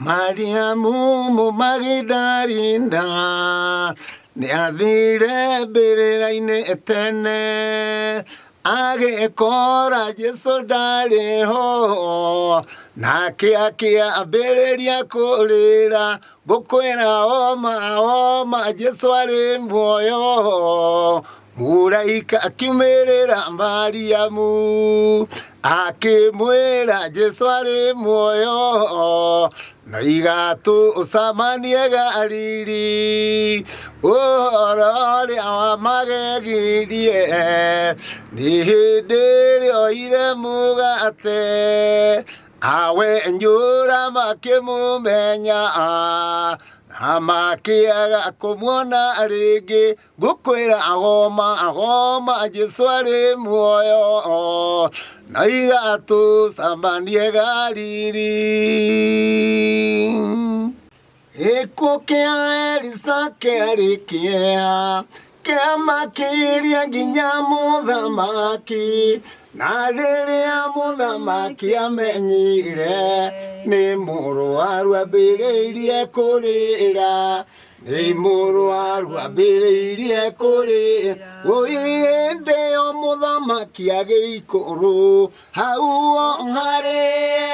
MARIAMU MAGINDARINA Niathire mbirira-ini tene agikora Jesu ndariho nake akiambiriria kurira gukwira oma Jesu ari muoyo Muraika akiumirira MARIAMU akimwira Jesu ari muoyo na igatu usamanie gariri orori amagegirie ni hindiri oire mugate awe njura makimumenya amakiaga kumwona ringi gukwira agoma Jesu ari muoyo na igatu samanie gariri eko kia ELISHA kia makiria nginya muthamaki na riria muthamaki amenyire ni murwaru ambiriirie kurira ni murwaru ambiriirie kurira uinde o muthamaki agikuru hau hari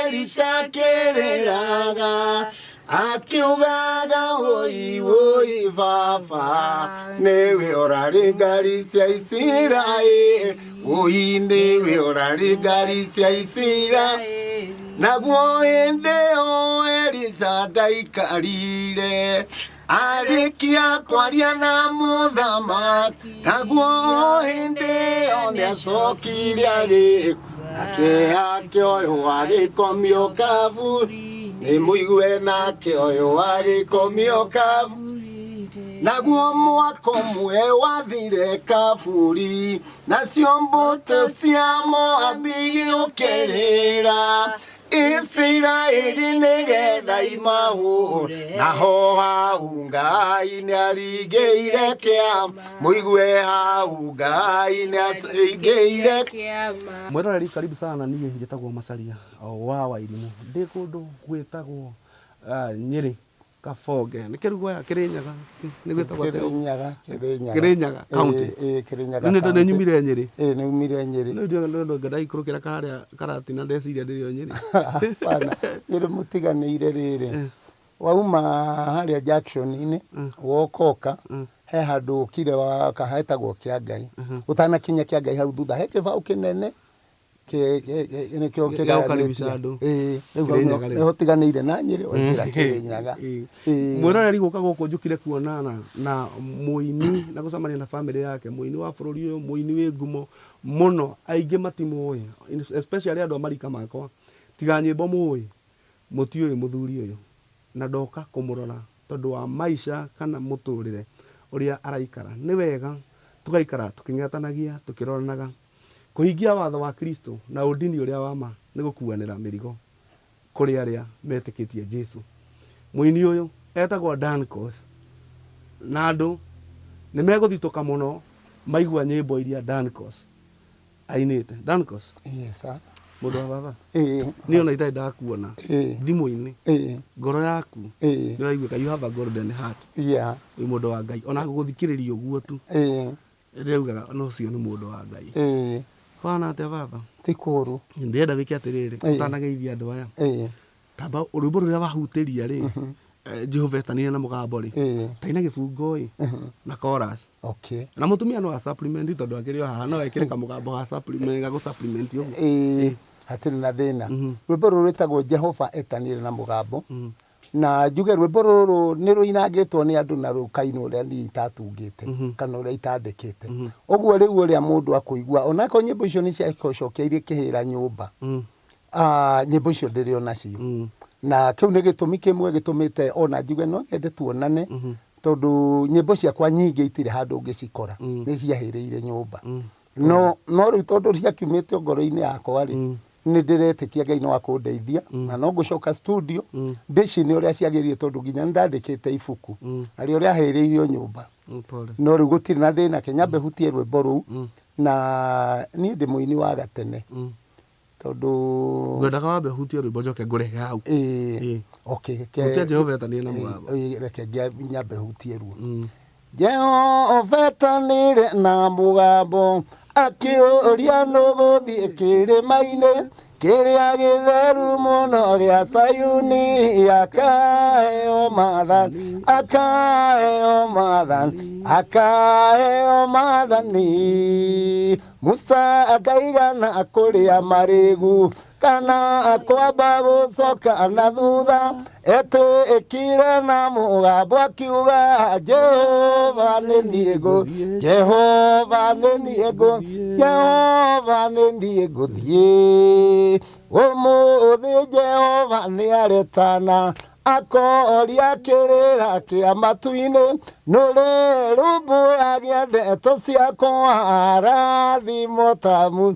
ELISHA kiriraga akiugaga woi baba newe orari ngari cia Isiraeli woi newe orari ngari cia Isiraeli naguo inde o ELISHA ndaikarire arikia kwaria na muthamaki naguo inde o niacokire agĩkua nake akĩoywo agĩkomio kaburi ni muigue nake oyo agĩkomio kaburi naguo mwaka ũmwe wathire kaburi nacio mbũtũ cia Moabi gĩũkĩrĩra Isiraeli nĩgetha imahũre naho hau Ngai nĩaringĩire kĩama muigue hau Ngai nĩaringĩire kĩama. Mwĩroreri karibu sana, niĩ njĩtagwo Macharia wa Wairimu ndĩ kũndũ gwĩtagwo Nyeri Kaboge nĩ kĩrugo ya Kĩrĩnyaga nĩ gwĩtagwo Kĩrĩnyaga county Kĩrĩnyaga nĩ ndĩ nyumire Nyeri nĩ umire Nyeri nĩ ndaikũrũkĩra karĩa karatina ndeciria ndĩrĩo Nyeri bana ĩrĩ mũtiganĩire rĩrĩ wauma harĩa junction-inĩ wokoka he handũ kire wa kahetagwo kĩa Ngai utanakinya kĩa Ngai hau thutha he kĩbaũ kĩnene hotiganĩire na Nyeri oigĩra Kĩrĩnyaga. Mwĩroreri gũka gũkũ njũkire kuonana na mũini na gũcemania na family yake mũini wa bũrũri ũyũ mũini wĩ ngumo mũno aingĩ matimũĩ especially andũ a marika makwa tiga nyĩmbo mũĩ mũtiũĩ mũthuri ũyũ na ndoka kũmũrora tondũ wa maisha kana mũtũrĩre ũrĩa araikara nĩ wega tũgaikara tũkĩng'etanagia tũkĩroranaga kuhingia watho wa Kristo na ũndini ũrĩa wa ma nĩ gũkuanĩra mĩrigo kũrĩ arĩa metĩkĩtie Jesu. Mũini ũyũ etagwo Dancos na andũ nĩ megũthitũka mũno maigua nyĩmbo iria Dancos ainĩte. Dancos yes sir mũndũ wa baba nĩ ona itarĩ ndakuona thimũ-inĩ ngoro yaku nĩ ũraiguĩka you have a golden heart wĩ mũndũ wa Ngai ona gũthikĩrĩria ũguo tu ndĩraugaga no ũcio nĩ mũndũ wa Ngai. Bana atĩa baba? Ti kũru. Ndĩrenda wĩke atĩrĩrĩ ũtanageithia andũ aya tamba rwĩmbo rũrĩa wahutĩria rĩ JEHOVA etanire na mũgambo rĩ taina gĩbungo na chorus na mũtumia no a supplement tondũ akĩrĩ o haha no ekĩre kamũgambo ga supplement ga supplement ũguo hatirĩ na thĩna. Rwĩmbo rũrũ rwĩtagwo JEHOVA etanire na mũgambo na njuge rwĩmbo rũrũ nĩ rũinangĩtwo nĩ andũ na rũkainwo ũrĩa niĩ itatungĩte kana ũrĩa itandĩkĩte ũguo rĩu ũrĩa mũndũ akũigua onakorwo nyĩmbo icio nĩ ciacokia iria kĩhĩra nyũmba nyĩmbo icio ndĩrĩ onacio na kĩu nĩ gĩtũmi kĩmwe gĩtũmĩte ona njuge no nyende tuonane tondũ nyĩmbo ciakwa nyingĩ itirĩ handũ ũngĩcikora nĩ ciahĩrĩire nyũmba no rĩu tondũ ciakiumĩte ngoro-inĩ yakwa rĩ nĩ ndĩretĩkia Ngai no akũndeithia na no ngũcoka studio ndĩcine ũrĩa ciagĩrĩire tondũ nginya nĩ ndandĩkĩte ibuku arĩ ũrĩa ahĩrĩirio nyũmba no rĩu gũtirĩ na thĩna Kenya mbehutie rwĩmbo rũu na niĩ ndĩ mũini wa gatene tondu ngwendaga wambe hutie rwimbo njoke ngurehe hau okay hutie Jehova etanire na mugambo reke nyambe hutie ruo Jehova etanire na mugambo akiuria nuguthie kirima-ini kiria githeru muno gia Sayuni akaheo maathani Musa akaigana kuria marigu kana kwamba gucoka na thutha etikire na mugambo akiuga Jehova ni niĩ nguthie umuthi Jehova ni aretana akoria kirira kia matu-ini nuri rumbuagia ndeto ciakwa arathimo tamu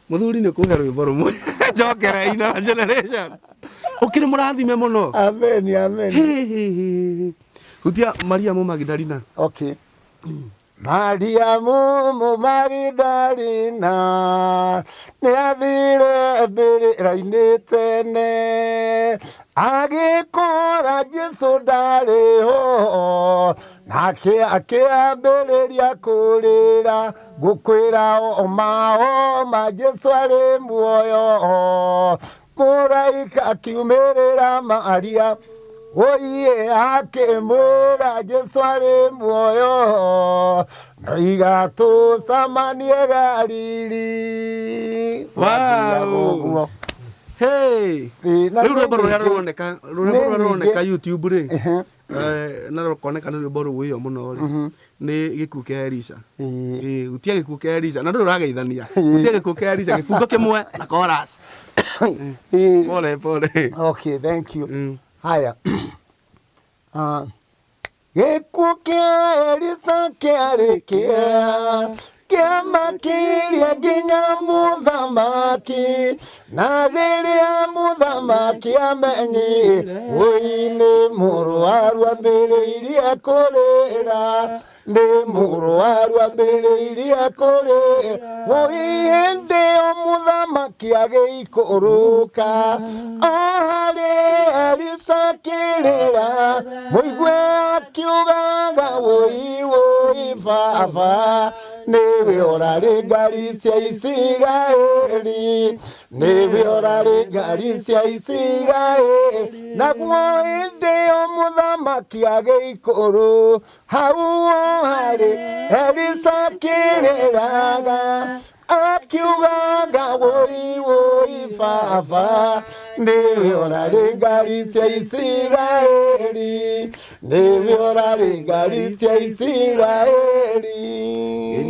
muthuri ni kuhe rwimbo rumwe njokera ina generation ukiri murathime muno amen hutia Mariamu Magindarina okay Mariamu Magindarina ni athire mbĩrĩra-inĩ tene agĩkora Jesu ndarĩ ho nake akĩambĩrĩria kũrĩra ngũkwĩra ma Jesu arĩ muoyo mũraika akiumĩrĩra Maria oye akĩmwĩra Jesu arĩ muoyo noigatũ samanie Galili wow hey rĩu rwĩmbo rũrĩa rũroneka YouTube rĩ na rũkoneka nĩ rwĩmbo rũĩ mũno rĩ nĩ gĩkuũ kĩa ELISHA utia gĩkuũ kĩa ELISHA na ndũrageithania utia gĩkuũ kĩa ELISHA gĩbungo kĩmwe na chorus pole okay thank you haya gĩkuũ kĩa ELISHA kĩarĩ kĩamakirie nginya mũthamaki na rĩrĩa mũthamaki amenyire ũi-nĩ mũrwaru ambĩrĩirie kũrĩra ũi hĩndĩ ĩyo mũthamaki agĩikũrũka o harĩ ELISHA akĩrĩra mũigue akiugaga ũi baba nĩwe ũrarĩ ngari cia Isiraeli naguo hĩndĩ ĩyo mũthamaki agĩikũrũ hau harĩ ELISHA akĩrĩraga akiugaga ũi baba nĩwe ũrarĩ ngari cia Isiraeli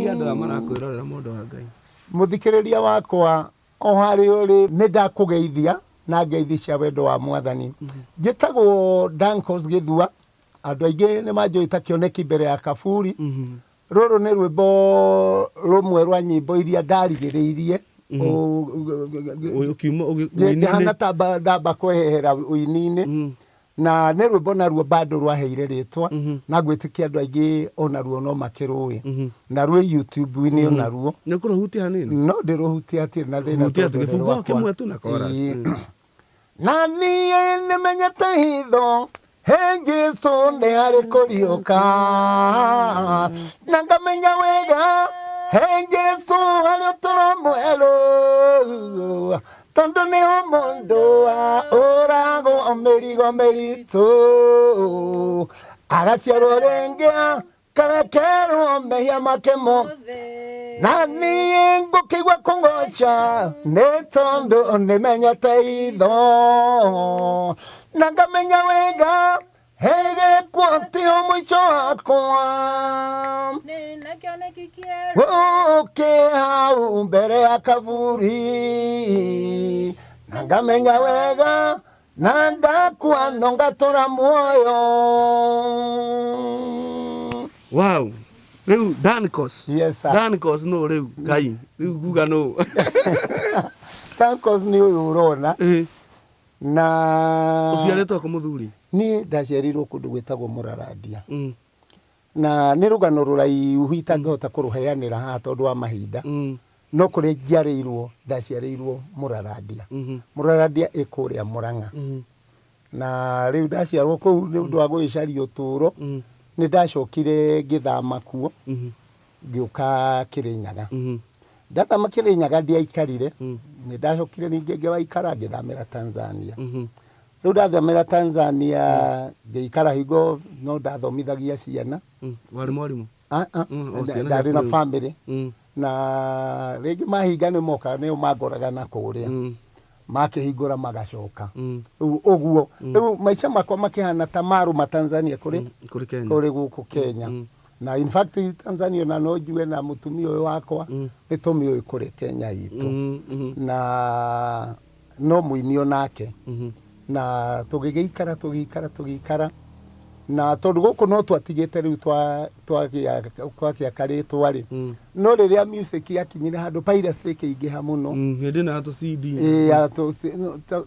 andũ aya marakwĩrorera mũndũ wa Ngai mũthikĩrĩria wakwa o harĩ ũrĩ nĩ ndakũgeithia na ngeithi cia wendo wa Mwathani njĩtagwo Dancos Gĩthua andũ aingĩ nĩ manjũĩ Kĩoneki mbere ya Kaburi rũrũ nĩ rwĩmbo rũmwe rwa nyĩmbo iria ndarigĩrĩirie ngĩhana ta ndamba kwehera ũini-inĩ na nĩ rwĩmbo naruo bado rwaheire rĩtwa na ngwĩtĩkia andũ aingĩ onaruo no makĩrũĩ na rwĩ YouTube-inĩ onaruo nĩ kũrũhutia hanini no ndĩrũhutia atirĩ na thĩna kĩbungo kĩmwe tu na chorus na niĩ nĩmenyete hitho he Jesu nĩ arĩ kũriũka na ngamenya wega he Jesu arĩ ũtũro mwerũ tondũ nĩho mũndũ ũragwo mĩrigo mĩritũ agaciarwo rĩngĩ karekerwo mehia make mothe na niĩ ngũkĩigua kũng'oca nĩ tondũ nĩmenyete hitho na ngamenya wega hegĩkuũ tio mũico wakwa gũkĩ hau mbere ya kaburi na ngamenya wega na ndakua no ngatũra muoyo wow rĩu Dancos yes sir Dancos no rĩu Ngai rĩu guga no Dancos nĩ ũyũ ũrona na ũciarĩtwo kũ mũthuri niĩ ndaciarirwo kũndũ gwĩtagwo Mũraradia na nä rå gano rå raihu itangähota kå rå heanä haha tondå wa mahinda no kå rä njarä irwo ndaciarä irwo må raradia må raradia ä kå rä a må rang'a na rä u ndaciarwo kå u nä å ndå wa gå gä caria å tå ro nä ndacokire ngä thama kuo ngä å ka kä rä nyaga ndathama kä rä nyaga ndiaikarire nä ndacokire ningä ngä waikara ngä thamä ra Tanzania rä u ndathamä ra Tanzania ngä ikara hingo no ndathomithagia ciana warä mwarimå ndarä na bamĩrĩ na rĩngĩ mahinga nĩ moka nĩo mangoraga na kũrĩa makĩhingũra magacoka rĩu ũguo rĩu maica makwa makĩhana ta marũma Tanzania kũrĩ gũkũ Kenya na in fact Tanzania na no njue na mũtumia ũyũ wakwa nĩ tũmĩũĩ kũrĩ Kenya itũ na no mũini onake na tũgĩikara na tondũ gũkũ no twatigĩte rĩu twagĩaka rĩtwa rĩ no rĩrĩa music yakinyire handũ piracy ĩkĩingĩha mũno hĩndĩ na tũ CD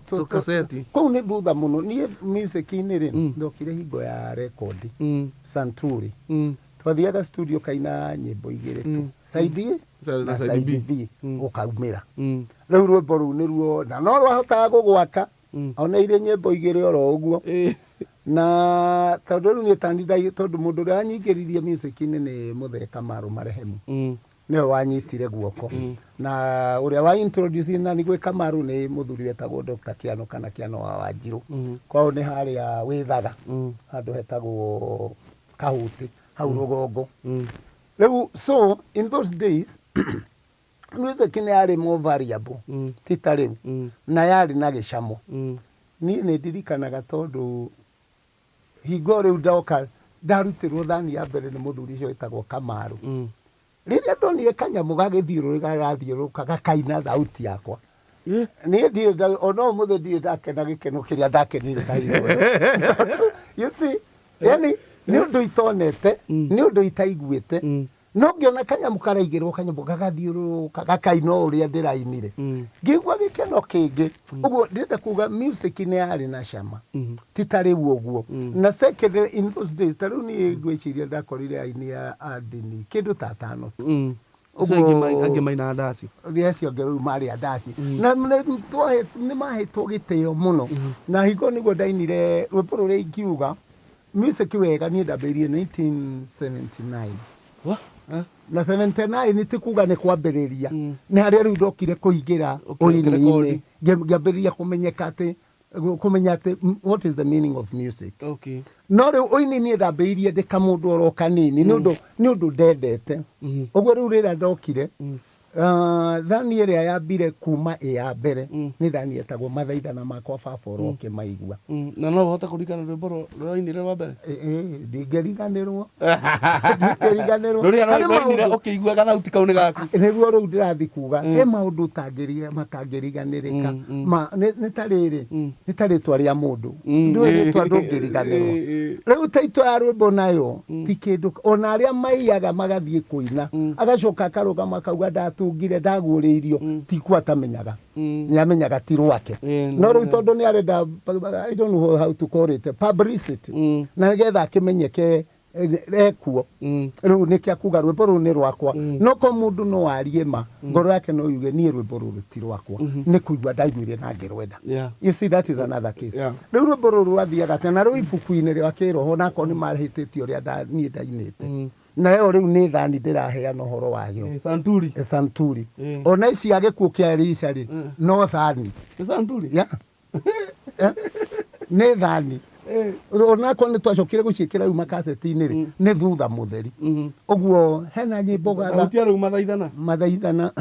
tũkaseti kũu nĩ thutha mũno niĩ music-inĩ rĩ ndokire hingo ya rekondi Santuri twathiaga studio kaina nyĩmbo igĩrĩ tu side na side B ũkaumĩra rĩu rwĩmbo rũu nĩruo na no rwahotaga gũgwaka ona irĩ nyĩmbo igĩrĩ oro ũguo na tondũ rĩu nĩ tanithagia tondũ mũndũ ũrĩa wanyingĩririe music-inĩ nĩ Mũtheka Marũ Marehemu nĩwe wanyitire guoko na ũrĩa wa introduce na nĩ gwĩka Marũ nĩ mũthuri wetagwo Dr. Kiano kana Kiano wa Wanjirũ kwao nĩ harĩa wĩthaga handũ hetagwo Kahuti hau rũgongo rĩu so in those days music nĩ yarĩ more variable ti ta rĩu na yarĩ na gĩcamo niĩ nĩ ndirikanaga tondũ hingo rĩu ndoka ndarutĩrwo thani ya mbere nĩ mũthuri ũcio wĩtagwo Kamarũ rĩrĩa ndonire kanyamũ gagĩthiũrũrũka gakaina thauti yakwa niĩ ndirĩ ona ũmũthĩ ndirĩ ndakena gĩkeno kĩrĩa ndakenire kahinda you see yani nĩ ũndũ itonete nĩ ũndũ itaiguĩte no ngĩona kanyamũ karaigĩrwo kanyamũ gagathiũrũrũka gakaina ũrĩa ndĩrainire ngĩigua gĩkeno kĩngĩ ũguo ndĩrenda kuga music nĩ yarĩ na cama ti ta rĩu ũguo na second in those days ta rĩu niĩ ngwĩciria ndakorire aini a ndini kĩndũ ta tano angĩ maina ndaci acio angĩ rĩu marĩ ndaci na nĩ mahetwo gĩtĩo mũno na hingo nĩguo ndainire rwĩmbo rũrĩa ingiuga music wega niĩ ndambĩrĩirie 1979 na 79 nĩ tikuga nĩ kwambĩrĩria nĩ harĩa rĩu ndokire kũingĩra ũini-inĩ ngĩambĩrĩria kũmenya atĩ what is the meaning of music no rĩu ũini niĩ ndambĩrĩirie ndĩ kamũndũ oro kanini nĩ ũndũ ndendete ũguo rĩu rĩrĩa ndokire thani ĩrĩa yambire kuma ya mbere nĩ thani ĩtagwo mathaithana makwa baba ũroke maigua na no ũhote kũririkana rwĩmbo rũrĩa wainire rwa mbere ndingĩriganĩrwo rũrĩa wainire ũkĩigua gathauti kau nĩ gaku nĩguo rĩu ndĩrathi kuga he maũndũ matangĩriganĩrĩka nĩ ta rĩrĩ nĩ ta rĩtwa rĩa mũndũ ndũĩ rĩtwa ndũngĩriganĩrwo rĩu taitũ ya rwĩmbo nayo ti kĩndũ ona arĩa maiyaga magathiĩ kũina agacoka akarũgama akauga tungire ndagũrĩirio tikuo atamenyaga nĩamenyaga ti rwake no rĩu tondũ nĩ arenda I don't know how to call it publicity na nĩgetha akĩmenyeke ekuo rĩu nĩkĩ akuga rwĩmbo rũu nĩ rwakwa no ko mũndũ no arie ma ngoro yake no yuge niĩ rwĩmbo rũu ti rwakwa nĩ kũigua ndaiguire na ngĩrwenda you see that is another case rĩu rwĩmbo rũu rwathiaga tena rĩu ibuku-inĩ rĩa kĩroho nako nĩ mahĩtĩtie ũrĩa niĩ ndainĩte na yo rĩu nĩ thani ndĩraheana ũhoro wayo Santuri ona ici ya gĩkuũ kĩa ELISHA rĩ no thani nĩ thani onakwo nĩ twacokire gũciĩkĩra rĩu makaseti-inĩ rĩ nĩ thutha mũtheri ũguo hena nyĩmbo mathaithana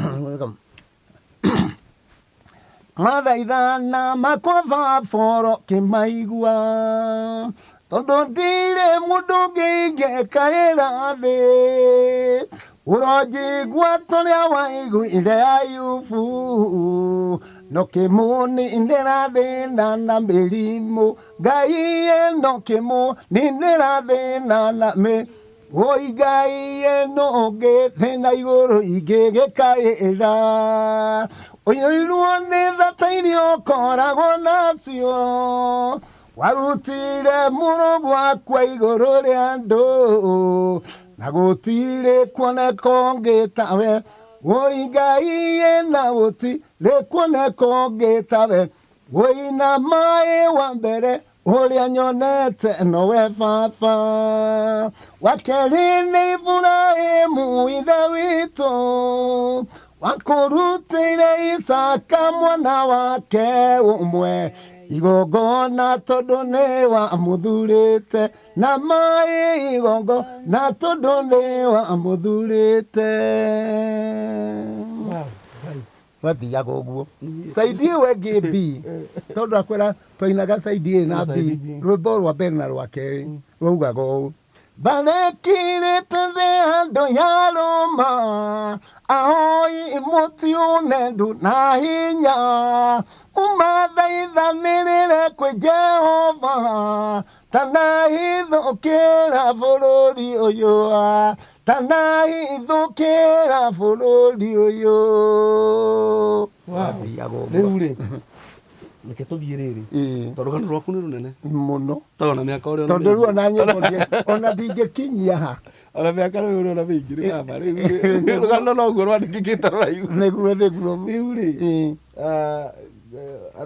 mathaithana makwa boro kĩmaigua tondũ ndirĩ mũndũ ũngĩ ingĩkaĩra thĩ ũronjigua tũrĩa waiguire Ayubu no kĩmũnindĩra thĩna na mĩrimũ Ngai ĩno kĩmũnindĩra thĩna na oi Ngai ĩno ũngĩ thĩna igũrũ ingĩgĩkaĩra ũiyũirwo nĩ thata iria ũkoragwo nacio warutire muno gwakwa iguru ria andu na gutire kuoneka ungi tawe woi Ngai na gutire kuoneka ungi tawe woi na mai wa mbere uria nyonete nowe baba wakeri ni Ibrahimu ithe witu wakurutire Isaka mwana wake umwe igongona tondu ni wamuthurite na mai igongona tondu ni wamuthurite. Wathiaga ũguo saidi wenge B tondu akwĩra twainaga saidi A na B rwĩmbo rwa mbere na rwa kerĩ rwaugaga ũũ barekirĩte thĩ andũ ya Roma ahoi mũti ũnendu na hinya ũmathaithanĩrĩre kwĩ Jehova tanahithũkĩra bũrũri ũyũ tanahithũkĩra bũrũri ũyũ. Wathiaga ũguo rĩu reke tũthiĩ rĩrĩ tondũ rũgano rwaku nĩ rũnene mũno tondũ mĩaka ũrĩa tondũ rĩu ona nyĩmbo ona ndingĩkinyia ha ona mĩaka rĩu ona mĩingĩ nĩ kaba rĩu rũgano noguo rwandĩkĩkĩte rũraihu nĩguo rĩu rĩ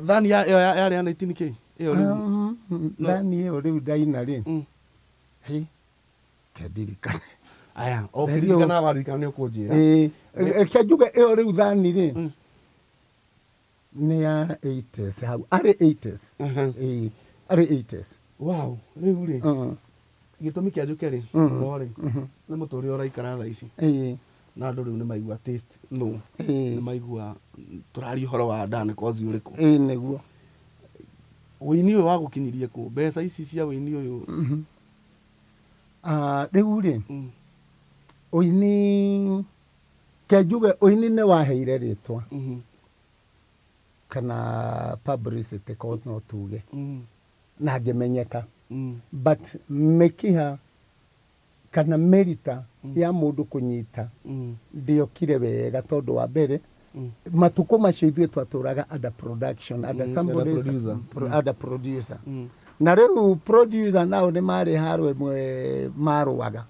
thani yarĩ ya 19K ĩyo rĩu thani ĩyo rĩu ndaina rĩ kendirikane aya o kĩririkana waririkana nĩ ũkũnjĩra reke njuge ĩyo rĩu thani rĩ nĩ ya 80s hau arĩ 80s arĩ 80s. Wow rĩu rĩ gĩtũmi kĩa njuke rĩ rĩ nĩ mũtũrĩre ũraikara thaa ici na andũ rĩu nĩ maigua taste no nĩ maigua tũraria ũhoro wa ndane kozi ũrĩkũ nĩguo ũini ũyũ wa gũkinyirie kũ mbeca ici cia ũini ũyũ rĩu rĩ ũini ke njuge ũini nĩ waheire rĩtwa kana publicity ko no tuge na ngĩmenyeka but mekiha kana merita ya mũndũ kũnyita ndiokire wega tondũ wa mbere matukũ macio ithuĩ twatũraga under production under somebody under producer na rĩu producer nao nĩ marĩ haro ĩmwe marũaga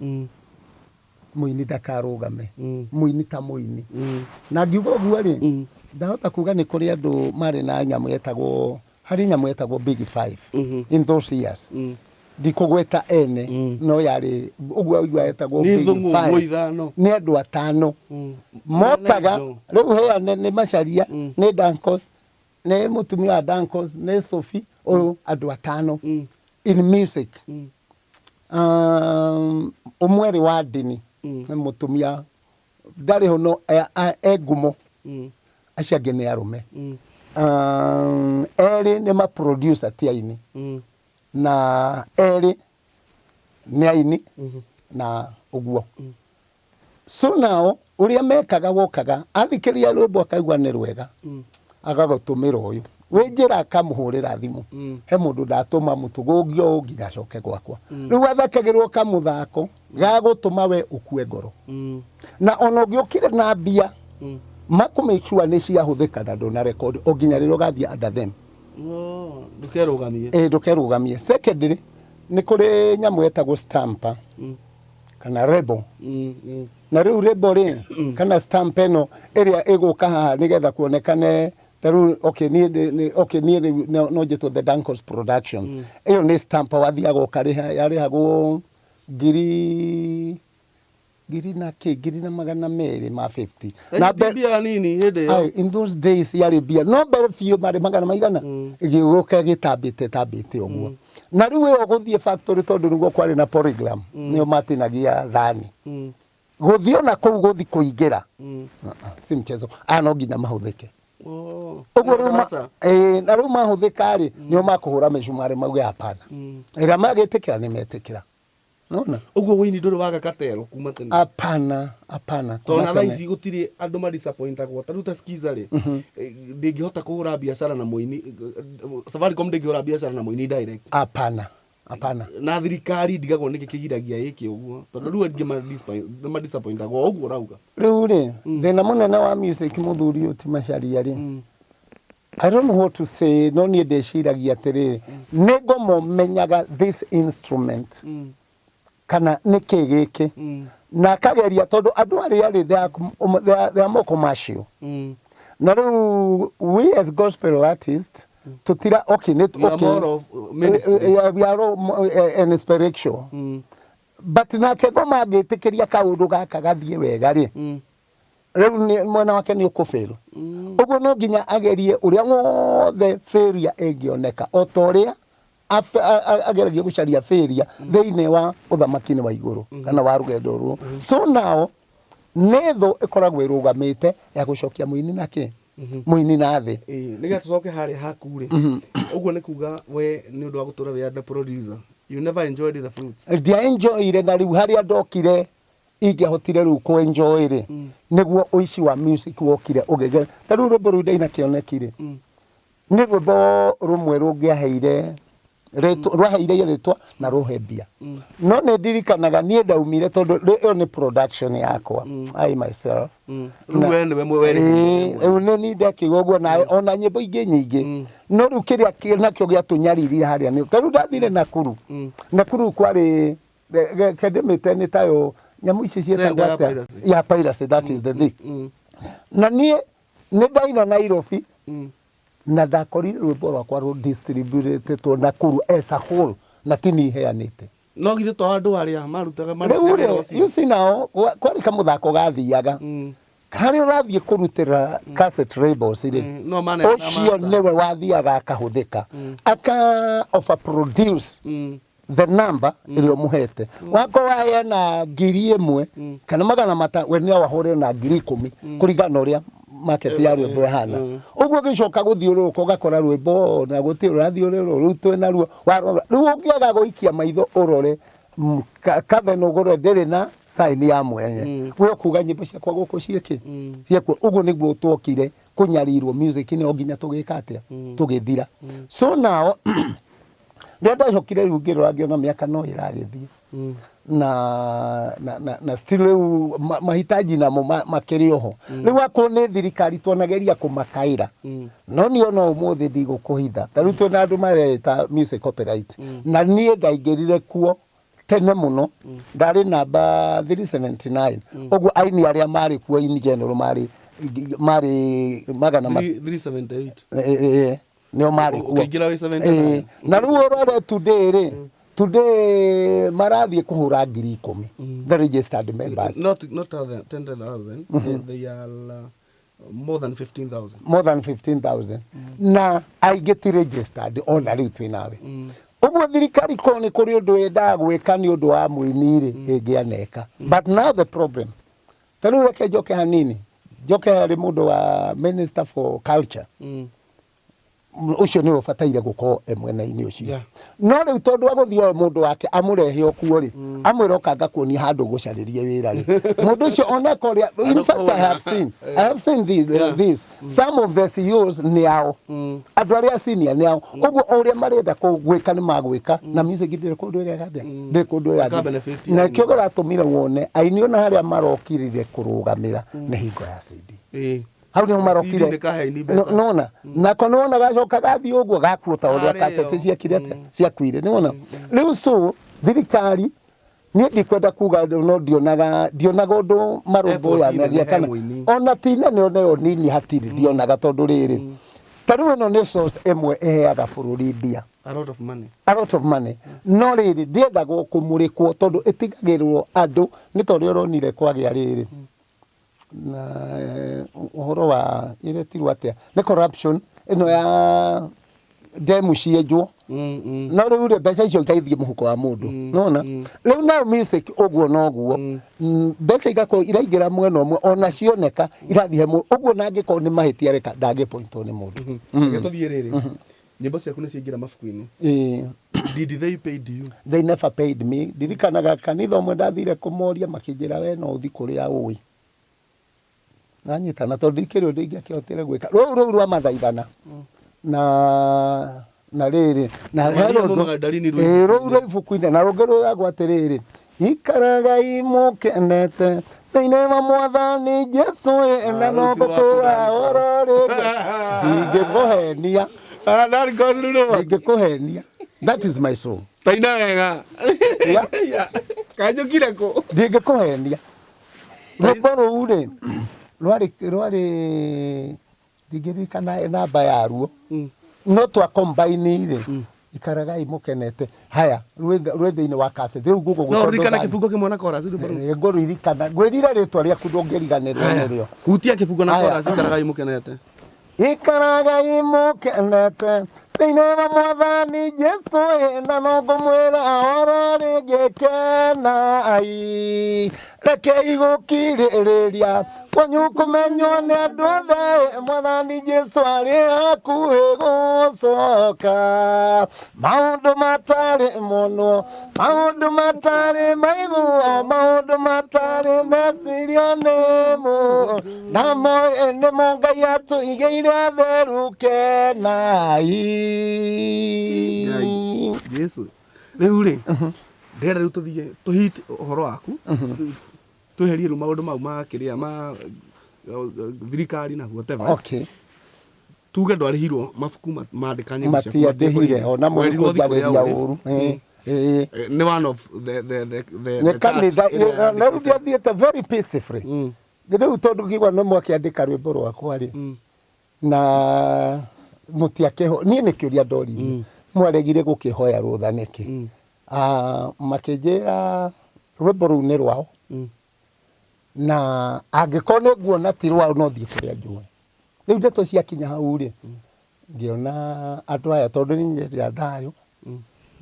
mũini ndakarũgame mũini ta mũini na ngiuga ũguo rĩ ndahota kuga nĩ kũrĩ andũ marĩ na nyamũ yetagwo harĩ nyamũ yetagwo Big Five in those years ndikũgweta ene no yarĩ ũguo ũigua yetagwo Big Five nĩ andũ atano mokaga rĩu hea nĩ macaria nĩ Dankos nĩ mũtumia wa Dankos nĩ Sophie ũyũ andũ atano in music ũmwe wa ndini nĩ mũtumia ndarĩ ho no Ngumo acio angĩ nĩ arũme erĩ nĩ ma producer ti aini na erĩ nĩ aini na ũguo so nao ũrĩa mekaga wokaga athikĩria rwĩmbo akaigua nĩ rwega agagũtũmĩra ũyũ wĩ njĩra akamũhũrĩra thimũ he mũndũ ndatũma mũtũgũngio nginya acoke gwakwa rĩu athakagĩrwo kamũthako gagũtũma we ũkue ngoro na ona ũngĩũkire na mbia make sure nĩ ciahũthĩka na ndona record o nginya rĩrĩa ũgathiĩ under them ndũkerũgamie secondary nĩ kũrĩ nyamũ yetagwo stamper kana rebel na rĩu rebel rĩ kana stamp ĩno ĩrĩa ĩgũka haha nĩgetha kuonekane tarĩu niĩ no njĩtwo the Dankos Productions ĩyo nĩ stamper wathiaga ũkarĩha yarĩhagwo ngiri na 250 na bia nini hĩndĩ in those days yarĩ bia no mbere biũ marĩ magana maigana ĩgĩũka gĩtambĩte ũguo na rĩu ĩyo gũthiĩ factory tondũ nĩguo kwarĩ na polygram nĩo matinagia thani gũthiĩ ona kũu gũthiĩ kũingĩra si mchezo no nginya mahũthĩke ũguo na rĩu mahũthĩka rĩ nĩo makũhũra mĩcumarĩ mauge hapana ĩrĩa magĩtĩkĩra nĩ metĩkĩra nona uguo wini ndũrĩ waga katero kuma tene apana tona thaa ici gũtirĩ andũ ma disappointagwo taruta skiza rĩ ndĩngĩhota kũhũra biacara na mũini Safaricom ndĩngĩhũra biacara na mũini direct apana na thirikari ndigagwo nĩkĩ kĩgiragia ĩke ũguo tondũ rĩu angĩ ma disappointagwo ũguo rauga rĩu rĩ thĩna mũnene wa music mũthuri ũti macaria rĩ I don't know what to say. No ni ndeciragia atiriri nego mo menyaga this instrument kana niki giki na kageria tondu andu ari they are more commercial na riu we as gospel artists tutira okay net okay more of ministry we are an inspiration but na kego magitikiria kaundu gaka gathie wega ri riu ni mwana wake ni ukufelu uguo no nginya agerie uria wothe failure engioneka otoria ageragia gucaria failure thiine wa uthamakini wa iguru kana wa rugendo ru so now netho ikoragwo irugamite ya gucokia muini nake muini na thi niga tucoke hari hakure uguo ni kuga we ni undu wa gutura wi under producer you never enjoyed the fruits dia enjoy ire na riu hari andokire ingehotire riu ku enjoy ri niguo uici wa music wokire ugege taru rwimbo ru Ndwari na KIONEKI ni rwimbo rumwe rungiaheire rwaheire ritwa na ruhembia no ne ndirikanaga nie ndaumire tondu rio ni production yakwa I myself ruwe ni we were ni ndekigo guo na ona nyimbo ingi nyingi no riu kiria nakio giatunyarire haria ni taru ndathire Nakuru kwari kedemete ni tayo nyamu ici cietagwo ya piracy that is the thing na nie ni ndaina Nairobi na ndakorire rwimbo rwakwa ru distributed to Nakuru as a whole na tini heanite no githe to andu aria marutaga you see now kwari kamuthako gathiaga hari urathie kurutira cassette labels ri no mane ocio newe wathiaga akahuthika aka offer produce the number irio muhete wako waya na ngiri imwe kana magana mata we ni wahore na ngiri 10 kurigana uria market ya rwimbo ehana uguo gicoka guthiuruka ugakora rwimbo na guti urathiururu rutwe na ruo warora riu ungiaga guikia maitho urore kabeno gore ndere na sign ya mwenye we kuga nyimbo ciakwa guku cieke ciekwo uguo niguo twokire kunyarirwo music ni oginya tugikatia tugithira so now ndenda cokire riu ngirora ngiona miaka no iragithie na still mahitaji na makirioho riu akone thirikari twonageria kumakaira no ni ona umuthi ndigukuhitha taru twina andu mareta music copyright na nie ndaingirire kuo tene muno ndari namba 379 uguo aini aria mari kuo in general mari magana 378 nio mari kuo ukigira 79 na riu orore today marathie kuhura ngiri 10 the registered members not 10,000 they are more than 15,000 na I get registered all riu twinawe uguo thirikari ko ni kuri undu enda gwika ni undu wa muini ri ingianeka but now the problem tanu reke joke hanini joke hari mundu wa minister for culture ucio ni ufataire guko emwena-ini ucio no riu tondu aguthio mundu wake amurehe okuo ri amwira okanga kuonia handu gucaririe wira ri mundu ucio ona koria in fact I have seen this some of the CEOs niao andu aria senior niao uguo uria marenda kugwika ni magwika na music ndire kundu ria gathia ndire kundu ria na kio garatumira wone aini ona haria marokirire kurugamira ni hingo ya CD hau ni marokire nona na konona gacoka gathi uguo gakuota uria cassette ciakirete ciakuire nona riu so thirikari ni ndikwenda kuga no ndionaga undu marumbuya na kana ona Thina ni ona nini hatiri ndionaga tondu riri taru no ni source emwe eheaga bururi mbia a lot of money no riri ndiendaga kumurikwo tondu itigagirwo andu ni tondu uronire kwagia riri na uhoro wa ile tirwa atia ni corruption ino ya demu cienjwo no riu ri mbeca icio itaithie muhuko wa mundu nona riu na music uguo noguo mbeca igako iraingira mwena umwe ona cioneka irathie uguo nangiko ni mahitia reka ndage point ni mundu tuthie riri nyimbo ciaku ni ciingira mafuku-ini did they paid you they never paid me dirikanaga kanitha umwe ndathire kumoria makinjira we no uthi kuria ui nanyita na tondu ikirio ndingi akiotire gwika ru rwa mathaigana na riri na ru ibuku-ini na rungero yagwa atiriri ikaraga imukenete thiini wa mwathani Jesu na no ngukura ororega Ndingĩkũhenia. Ndari ngothuru no. Ndingĩkũhenia. That is my song. Taina wega. Kanjũkire kũ? Ndingĩkũhenia. Rwĩmbo rũu rĩ rwarĩ ndingĩririkana namba yaruo no twa combine rĩ ikaragai mũkenete haya rwĩ thĩinĩ wa cassette rĩu ngũkũ no ririkana kĩbungo kĩmwe na chorus ngũririkana ngwĩrire rĩtwa rĩaku ndũngĩriganĩrwo nĩrĩo hutia kĩbungo na chorus ikaragai mũkenete ikaragai mũkenete thĩinĩ wa Mwathani Jesũ na no ngũmwĩra ũhoro rĩngĩ kenai rekei gũkirĩrĩria kwanyu kũmenywo nĩ andũ othe Mwathani Jesũ arĩ hakuhĩ gũcoka maũndũ matarĩ mono maũndũ matarĩ maiguo maũndũ matarĩ mecirio nĩmo namo nĩmo Ngai atũigĩire atheru kenai Yesu rĩu rĩ ndĩrenda rĩu tũthiĩ tũhit ũhoro waku tweherie rĩu maũndũ mau ma kĩrĩa ma thirikari na whatever. Okay. Tuge ndwarĩhirwo mabuku mandĩka nyĩmbo ciaku matiandĩhire ona mũndũ ndarĩria ũru nĩ one of the kanitha na rĩu ndiathiĩte very peacefully rĩu tondũ ngigua no mwakĩandĩka rwĩmbo rwakwa rĩ na mũtiakĩho niĩ nĩ kĩũria ndoririe mwaregire gũkĩhoya rũtha nĩkĩ makĩnjĩra rwĩmbo rũu nĩ rwao na angĩkorwo nĩ nguona ti rwao no thiĩ kũrĩa njũĩ rĩu ndeto ciakinya hau rĩ ngĩona andũ aya tondũ nĩ nyendera thayũ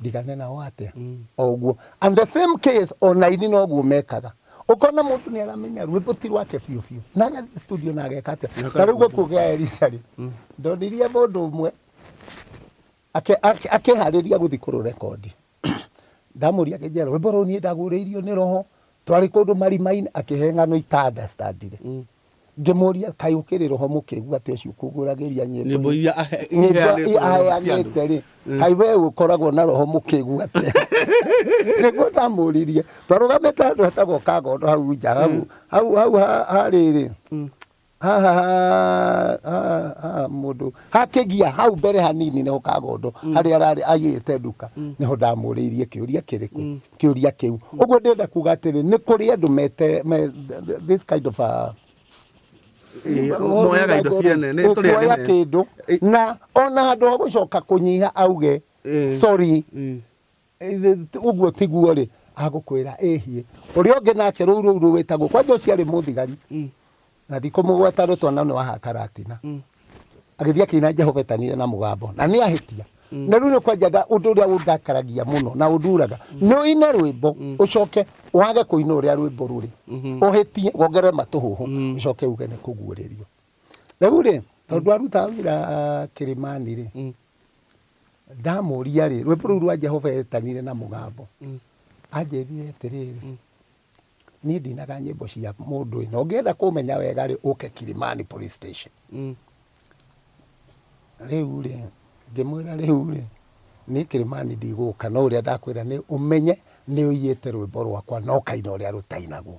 ndigane nao atĩa o ũguo and the same case online noguo mekaga ukona mũndũ nĩ aramenya rwĩmbo ti rwake biũ biũ na agathiĩ studio na ageka atĩa ta rĩu gũkũ gĩa ELISHA rĩ ndonirie mũndũ ũmwe akĩharĩria gũthiĩ kũrũrekondi ndamũria akĩnjĩra rwĩmbo rũu niĩ ndagũrĩirio nĩ roho twarĩ kũndũ marima-inĩ akĩhe ng'ano itandastandire ngĩmũria kaĩ ũkĩrĩ roho mũkĩigua atĩ ũcio ũkũgũragĩria nyĩmbo iria aheanĩte rĩ kaĩ we ũkoragwo na roho mũkĩigua atĩ nĩguo ndamũririe twarũgamĩte handũ hetagwo Kagondo hau nja hau harĩrĩ mũndũ hakĩgia hau mbere hanini nĩho Kagondo harĩa ararĩ aigĩte nduka nĩho ndamũrĩirie kĩũria kĩrĩkũ kĩũria kĩu ũguo ndĩrenda kuga atĩrĩ nĩ kũrĩ andũ mete this kind of moyaga indo ciene nĩ tũrĩa kĩndũ na ona handũ ha gũcoka kũnyiha auge sorry ũguo tiguo rĩ agũkwĩra ĩhie ũrĩa ũngĩ nake rũu wĩtagwo kwanja ũcio arĩ mũthigari na thikũ mũgweta rũtwana nĩ wahakaratina agĩthiĩ akĩina Jehova etanire na mũgambo na nĩ ahĩtia na rĩu nĩ kwanja ũndũ ũrĩa ũndakaragia mũno na ũnduraga nĩ ũine rwĩmbo ũcoke wage kũina ũrĩa rwĩmbo rũrĩ ũhĩtie wongerere matũhũhũ ũcoke uge nĩ kũguũrĩrio rĩu rĩ tondũ arutaga wĩra Kĩrĩmani rĩ ndamũria rĩ rwĩmbo rũu rwa Jehova etanire na mũgambo anjĩrire atĩrĩrĩ niĩ ndinaga nyĩmbo cia mũndũ ĩno ũngĩenda kũmenya wega rĩ ũke Kilimani police station rĩu rĩ ngĩmwĩra rĩu rĩ nĩ Kilimani ndigũka no ũrĩa ndakwĩra nĩ ũmenye nĩ ũiyĩte rwĩmbo rwakwa no kaina ũrĩa rũtainagwo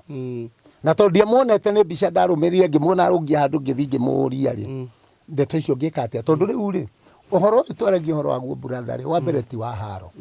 na tondũ ndiamuonete nĩ mbica ndarũmĩrire ngĩmuona arũngia handũ ngĩthiĩ ngĩmũria rĩ ndeto icio ngĩka atĩa tondũ rĩu rĩ ũhoro ũyũ twaragia ũhoro waguo brother rĩ wa mbere ti wa haro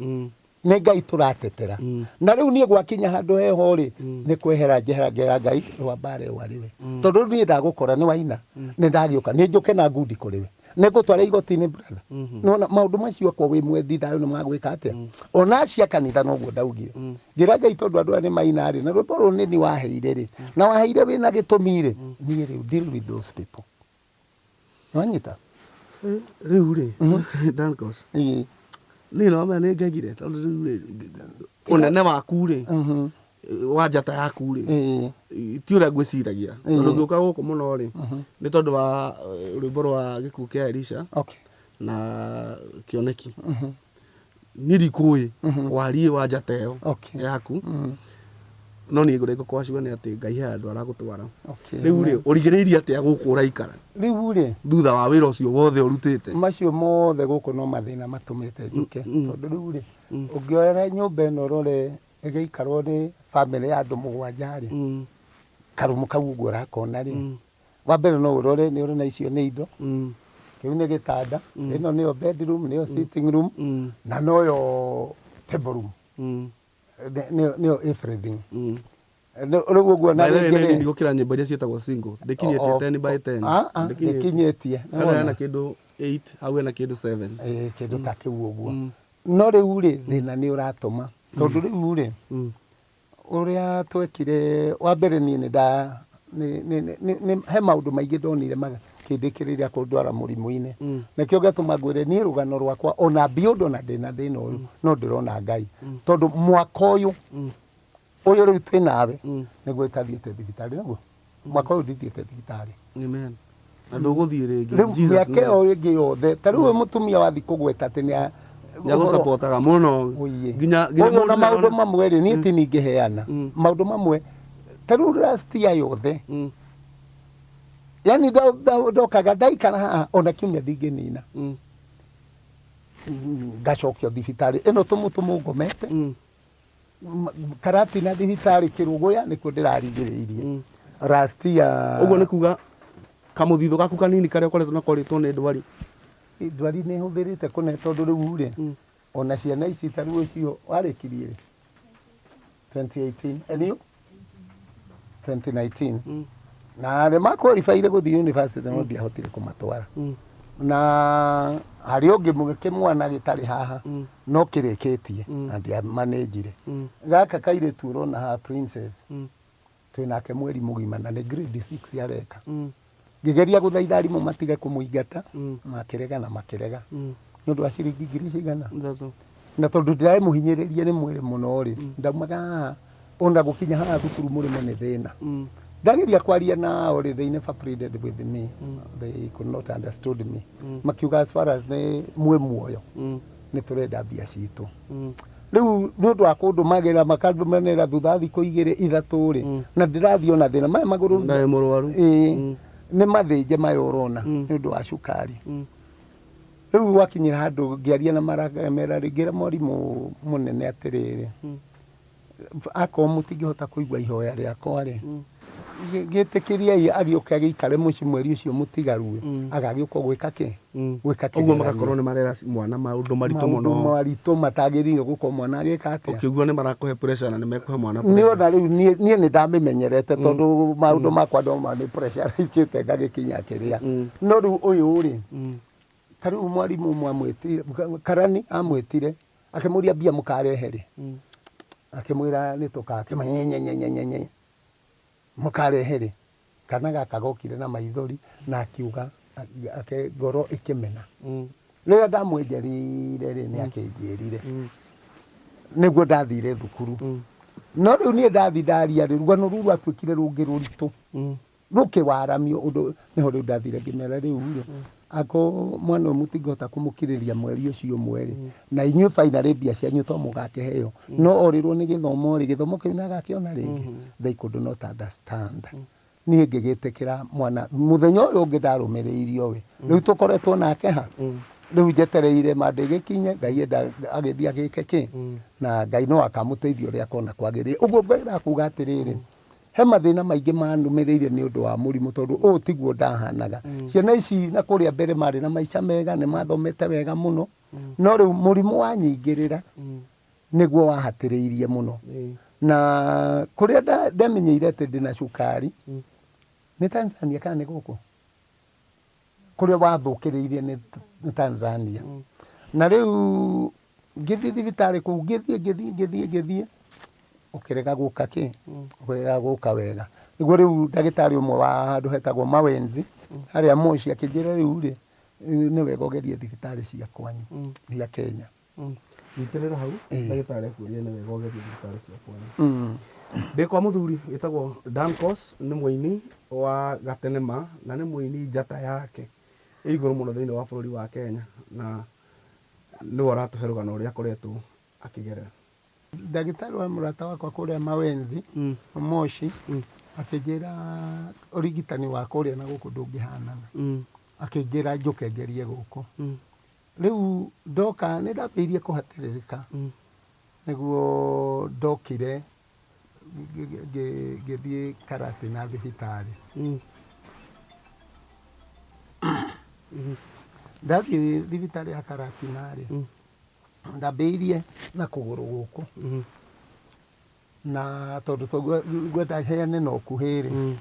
nĩ Ngai tũratetera na rĩu niĩ gwakinya handũ heho rĩ nĩ kwehera njehera Ngai rwa mbare wariwe tondũ niĩ ndagũkora nĩ waina nĩ ndagĩũka nĩ njũke na ngundi kũrĩ we nĩ ngũtwara igoti-inĩ brother nona maũndũ macio kwa wĩ mwethi thayũ nĩ magwĩka atĩa ona acia kanitha noguo ndaugire ngira Ngai tondũ andũ aya nĩ maina rĩ na rwĩmbo rũrũ nĩ waheire rĩ na waheire wĩna gĩtũmi rĩ niĩ rĩu deal with those people wanyita rĩu rĩ Dancos niĩ no mena nĩ ngegire tondũ rĩu ũnene waku rĩ wa njata yaku rĩ ti ũrĩa ngwĩciragia tondũ ngĩũka gũkũ mũno rĩ nĩ tondũ wa rwĩmbo rwa gĩkuũ kĩa ELISHA na kĩoneki niĩ ndikũĩ wariĩ wa njata ĩyo yaku no niĩ ngũrĩko kwacua nĩ atĩ Ngai he andũ aragũtwara rĩu rĩ ũrigĩrĩirie atĩa gũkũ ũraikara rĩu rĩ thutha wa wĩra ũcio wothe ũrutĩte macio mothe gũkũ no mathĩna matũmĩte njuke tondũ rĩu rĩ ũngĩoya nyũmba ĩno rore ĩgĩikarwo nĩ bamĩrĩ ya andũ mũgwanja rĩ karumu kau ũguo ũrakona rĩ wa mbere no ũrore nĩ ũrĩ na icio nĩ indo Kiu nĩ gĩtanda, ĩno nĩyo bedroom, nĩyo sitting room, na noyo table room. Nĩyo everything. Rĩu ũguo na rĩngĩ nĩ gũkĩra nyũmba iria ciĩtagwo singles. Ndĩkinyĩtie 10 by 10. Ndĩkinyĩtie. Kana na kĩndũ 8, hau na kĩndũ 7. Kĩndũ ta kĩu ũguo. No rĩu rĩ, thĩna nĩ ũratũma. Tondũ rĩu rĩ, ũrĩa twekire, wa mbere niĩ he maũndũ maingĩ ndonire makĩndĩkĩrĩria kũndwara mũrimũ-inĩ. Nakĩo ngatũma ngwĩre niĩ rũgano rwakwa ona mbiondo na ndĩna thĩna ũyũ no ndĩrona Ngai. Tondũ mwaka ũyũ rĩu twĩ nawe nĩguo itathiĩte thibitarĩ naguo. Mwaka ũyũ ndithiĩte thibitarĩ. Amen. Na ndũgũthiĩ rĩngĩ. Rĩu mĩaka ĩyo ĩngĩ yothe, ta rĩu mũtumia wathi kũgweta atĩ nĩ nĩagũcapotaga mũno. Nginya na maũndũ mamwe rĩ, niĩ ti ningĩheana. Maũndũ mamwe ta rĩu last year yothe, yani ndokaga ndaikara haha ona kiumia ndingĩnina. Ngacokio thibitarĩ ĩno tũmũtũmũ ngomete, karati na thibitarĩ Kĩrũgũya nĩkuo ndĩrarigĩrĩirie last year. Ũguo nĩ kuga kamũthithũ gaku kanini karĩa ũkoretwo nako rĩtwo nĩ Ndwari. Ndwari nĩ hũthĩrĩte kũne tondũ rĩu rĩ, ona ciana ici ta rĩu ũcio warĩkirie rĩ 2018 eniyo 2019 na nĩ makwaribaire gũthiĩ university no ndiahotire kũmatwara. Na harĩ ũngĩ kĩmwana gĩtarĩ haha no kĩrĩkĩtie na ndiamanĩnjire. Gaka kairĩtu ũrona haha Princess twĩnake mweri mũgima na nĩ grade 6 areka. Ngĩgeria gũthaitha arimũ matige kũmũingata makĩrega na makĩrega nĩ ũndũ wa ciringi ngiri cigana. Na tondũ ndĩramũhinyĩrĩria nĩ mwĩrĩ mũno rĩ, ndaumaga haha ona gũkinya haha thukuru mũrĩmo nĩ thĩna. Ndageria kwaria nao rĩ, they never pleaded with me. They could not understood me. Makiuga as far as nĩ muoyo nĩ tũrenda mbia citũ. Rĩu nĩ ũndũ wa kũndũ magera makandũmanĩra thutha thikũ 2-3 rĩ, na ndĩrathiĩ ona thĩna maya magũrũ ndaĩ mũrwaru nĩ mathĩnje maya ũrona nĩ ũndũ wa cukari. Rĩu wakinyĩra handũ ngĩaria na maramera rĩngĩra mwarimũ mũnene atĩrĩrĩ, akorwo mũtingĩhota kũigua ihoya rĩakwa rĩ, gĩtĩkĩriai agĩũke agĩikare mũciĩ mweri ũcio mũtigarue agagĩũka gwĩka kĩ? Gwĩka kĩ? Ũguo magakorwo nĩ marera mwana maũndũ maritũ mũno. Maũndũ maritũ matagĩrĩire gũkorwo mwana agĩka atĩa. Ũkĩigua nĩ marakũhe pressure na nĩ mekũhe mwana pressure. Nĩ ona rĩu niĩ nĩ ndamĩmenyerete tondũ maũndũ makwa ndoma nĩ pressure icĩte ngagĩkinya kĩrĩa. No rĩu ũyũ rĩ, ta rĩu mwarimũ ũmwe amwĩtire, karani amwĩtire akĩmũria mbia mũkarehe rĩ, akĩmwĩra nĩ tũkakĩmenyenyenyenyenyenye mũkarehe rĩ, kana gaka gokire na maithori na akiuga ngoro ĩkĩmena. Rĩrĩa ndamwenjerire rĩ nĩ akĩnjĩrire nĩguo ndathire thukuru. No rĩu niĩ ndathi ndaria rĩ, rũgano rũu rwatuĩkire rũngĩ rũritũ rũkĩwaramio ũndũ nĩho rĩu ndathire ngĩmera rĩu rĩ, ako mwana ũyũ mũtingĩhota kũmũkĩrĩria mweri ũcio ũmwe rĩ, na inyuĩ finally mbia cianyu to mũgakĩheo no orĩrwo nĩ gĩthomo rĩ, gĩthomo kĩu nagakĩona rĩngĩ. They could not understand. Niĩ ngĩgĩtĩkĩra mwana mũthenya ũyũ ũngĩ ndarũmĩrĩirio we, rĩu tũkoretwo nake ha, rĩu njetereire mandĩgĩkinye Ngai enda agĩthiĩ agĩke kĩ, na Ngai no akamũteithia ũrĩa akona kwagĩrĩire. Ũguo ngwĩra kuga atĩrĩrĩ, he mathĩna maingĩ manũmĩrĩire nĩ ũndũ wa mũrimũ tondũ ũũ tiguo ndahanaga. Ciana ici na kũrĩa mbere marĩ na maica mega nĩ mathomete wega mũno, no rĩu mũrimũ wanyingĩrĩra nĩguo wahatĩrĩirie mũno. Na kũrĩa ndamenyeire atĩ ndĩna cukari nĩ Tanzania kana nĩ gũkũ kũrĩa wathũkĩrĩirie nĩ Tanzania. Na rĩu ngĩthiĩ thibitarĩ kũu ngĩthiĩ ũkĩrega gũka kĩ, ũkĩrega gũka wega. Nĩguo rĩu ndagĩtarĩ ũmwe wa handũ hetagwo Mawenzi harĩa Moshi akĩnjĩra rĩu rĩ, nĩ wega ũgerie thibitarĩ cia kwanyu cia Kenya. Ngĩkĩrĩra hau ndagĩtarĩ akũria nĩ wega ũgerie thibitarĩ cia kwanyu. Ndĩ kwa mũthuri wĩtagwo Dancos, nĩ mũini wa gatenema na nĩ mũini njata yake ĩ igũrũ mũno thĩinĩ wa bũrũri wa Kenya, na nĩwe ũratũhe rũgano ũrĩa akoretwo akĩgerera. Ndagĩtarĩ wa mũrata wakwa kũrĩa Mawenzi Moshi akĩnjĩra ũrigitani wa kũrĩa na gũkũ ndũngĩhanana, akĩnjĩra njũke ngerie gũkũ. Rĩu ndoka nĩ ndambĩrĩirie kũhatĩrĩrĩka, nĩguo ndokire ngĩthiĩ karati na thibitarĩ. ndathi thibitari ya Karatinari ndambĩirie na kũgũrũ gũkũ na tondũ ngwenda heane no kuhĩrĩ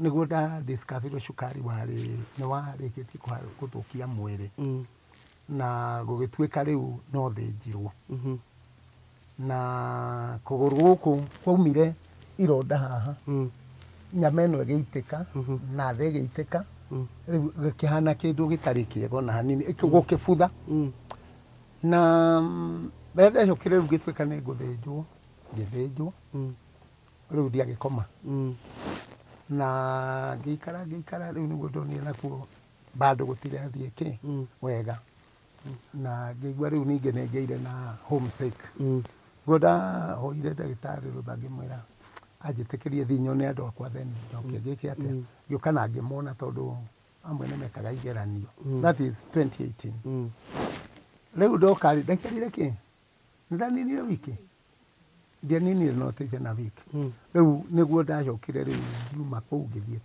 nĩguo nda discover cukari nĩ warĩkĩtie gũthũkia mwĩrĩ na gũgĩtuĩka rĩu no thĩnjirwo na kũgũrũ gũkũ kwaumire ironda haha nyama ĩno ĩgĩitĩka na thĩ ĩgĩitĩka rĩu gĩkĩhana kĩndũ gĩtarĩ kĩego na hanini gũkĩbutha na rĩrĩa ndacokire rĩu ngĩtuĩka nĩ ngũthĩnjwo ngĩthĩnjwo rĩu ndiagĩkoma na ngĩikara rĩu nĩguo ndonire nakuo bado gũtirathiĩ wega na ngĩigua rĩu ningĩ nĩ ngĩire na homesick guo ndahoire ndagĩtarĩ rũtha ngĩmwĩra anjĩtĩkĩrie thiĩ nyone andũ akwa then njoke ngĩke atĩa ngĩũka na ngĩmona tondũ amwe nĩ mekaga igeranio that is 2018 rĩu ndoka ndakarire kĩ ndaninire wiki ndianinire no teithe na wiki rĩu nĩguo ndacokire rĩu ngiuma kũu ngĩthiĩ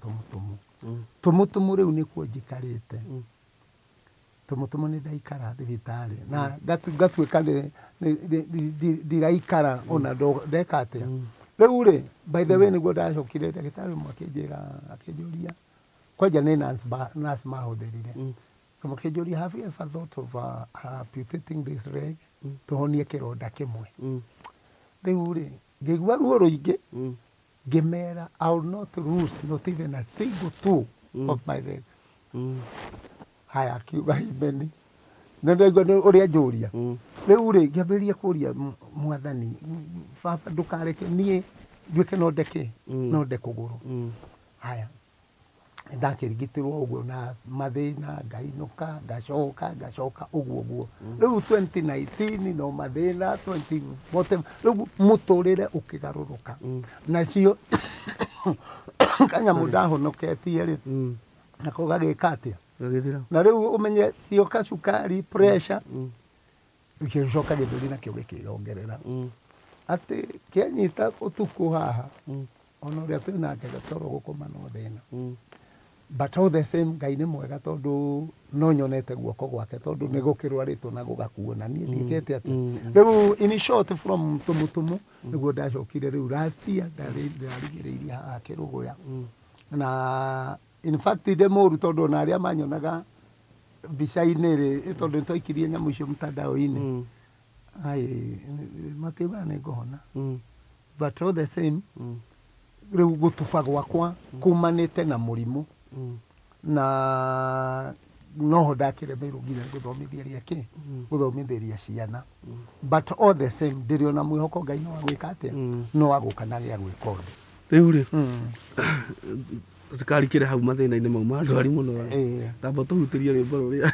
tũmũtũmũ rĩu nĩkuo njikarĩte tũmũtũmũ nĩ ndaikara thibitarĩ na ngatuĩka ndiraikara ona ndeka atĩa rĩu rĩ by the way nĩguo ndacokire ndagĩtarĩ ũmwe akĩnjũria kwanja nĩ nurse mahũthĩrire makĩnjũria have you ever thought of amputating this leg tũhonie kĩronda kĩmwe rĩu rĩ ngĩigua ruo rũingĩ ngĩmera I will not lose not even a single toe of my leg haya akiuga imeni na ndaigua ũrĩa njũria rĩu rĩ ngĩambĩrĩria kũria mwathani baba ndũkareke niĩ nduĩke no nde kũgũrũ haya ndakĩrigitĩrwo ũguo na mathĩna ngainũka ngacoka ũguo rĩu 2019 no mathĩna 2014 rĩu mũtũrĩre ũkĩgarũrũka nacio kanyamũ ndahonoketie rĩ nako gagĩka atĩa na rĩu ũmenye cioka cukari pressure gĩcoka gĩthũri nakĩo gĩkĩongerera atĩ kĩanyita ũtukũ haha ona ũrĩa twĩnake gatoro gũkoma no thĩna but all the same Ngai nĩ mwega tondũ no nyonete guoko gwake tondũ nĩ gũkĩrwarĩtwo na gũgakuo na niĩ ndiĩkĩte atĩ rĩu in short from tũmũtũmũ nĩguo ndacokire rĩu last year ndarigĩrĩirie haha Kĩrũgũya na in fact ndĩ mũru tondũ ona arĩa manyonaga mbica-inĩ rĩ tondũ nĩtwaikirie nyamũ icio mtandao-inĩ makiuga nĩ ngũhona but all the same rĩu gũtuba gwakwa kumanĩte na mũrimũ na noho ndakĩremerwo nginya gũthomithĩria ciana but all the same ndĩrĩ ona mwĩhoko Ngai no agwĩka atĩa no agũka na gĩa gwĩka ũndũ rĩu rĩ tũtikarikĩre hau mathĩna-inĩ mau ma Ndwari mũno tamba tũhutĩrie rwĩmbo rũrĩa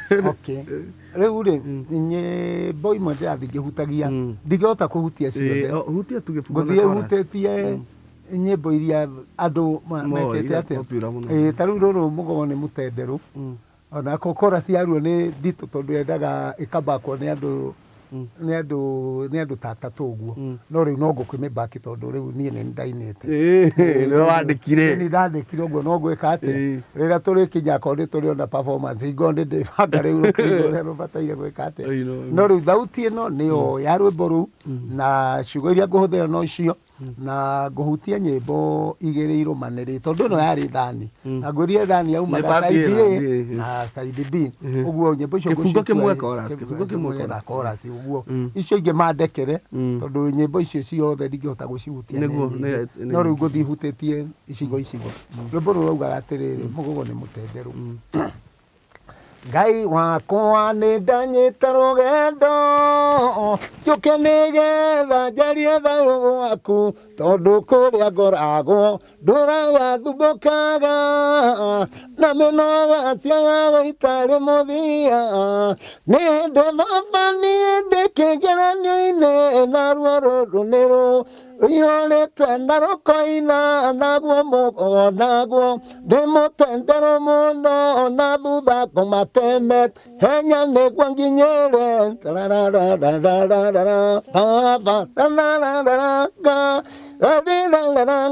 rĩu rĩ nyĩmbo imwe ndĩrathiĩ ngĩhutagia ndingĩhota kũhutia ciothe ngũthiĩ hutĩtie nyĩmbo iria andũ mekĩte atĩa ta rĩu rũrũ mũgogo nĩ mũtenderũ ona kokora ciaruo nĩ nditũ tondũ yendaga ĩkambakwo nĩ andũ tatatũ ũguo no rĩu no ngũkĩmĩmbaki tondũ rĩu niĩ nĩ ndainĩte nĩ ndandĩkire ũguo no gwĩka atĩ rĩrĩa tũrĩkinya akorwo nĩ tũrĩ ona performance ingo nĩ ndĩbanga rĩu rũkĩrĩa rũbataire gwĩka atĩa no rĩu thauti ĩno nĩyo ya rwĩmbo rũu na ciugo iria ngũhũthĩra no icio na ngũhutia nyĩmbo igĩrĩ irũmanĩrĩte tondũ ĩno yarĩ thani na ngwĩrire thani yaumaga side A na side B ũguo nyĩmbo icio kĩbungo kĩmwe na chorus ũguo icio ingĩ mandekere tondũ nyĩmbo icio ciothe ndingĩhota gũcihutia no rĩu ngũthiĩ hutĩtie icigo rwĩmbo rũu raugaga atĩrĩrĩ mũgogo nĩ mũtenderũ Ngai wakwa nĩ ndanyĩte rũgendo njũke nĩgetha njarie thayũ gwaku tondũ kũrĩa ngoragwo ndũragathumbũkaga na mĩnoga ciaga itarĩ mũthia nĩ hĩndĩ baba niĩ ndĩ kĩgeranio-inĩ na ruo rũrũ nĩ rũihũrĩte na rũkoina naguo mũgogo naguo ndĩ mũtenderũ mũno na thutha ngũmateme henya nĩguo nginyĩre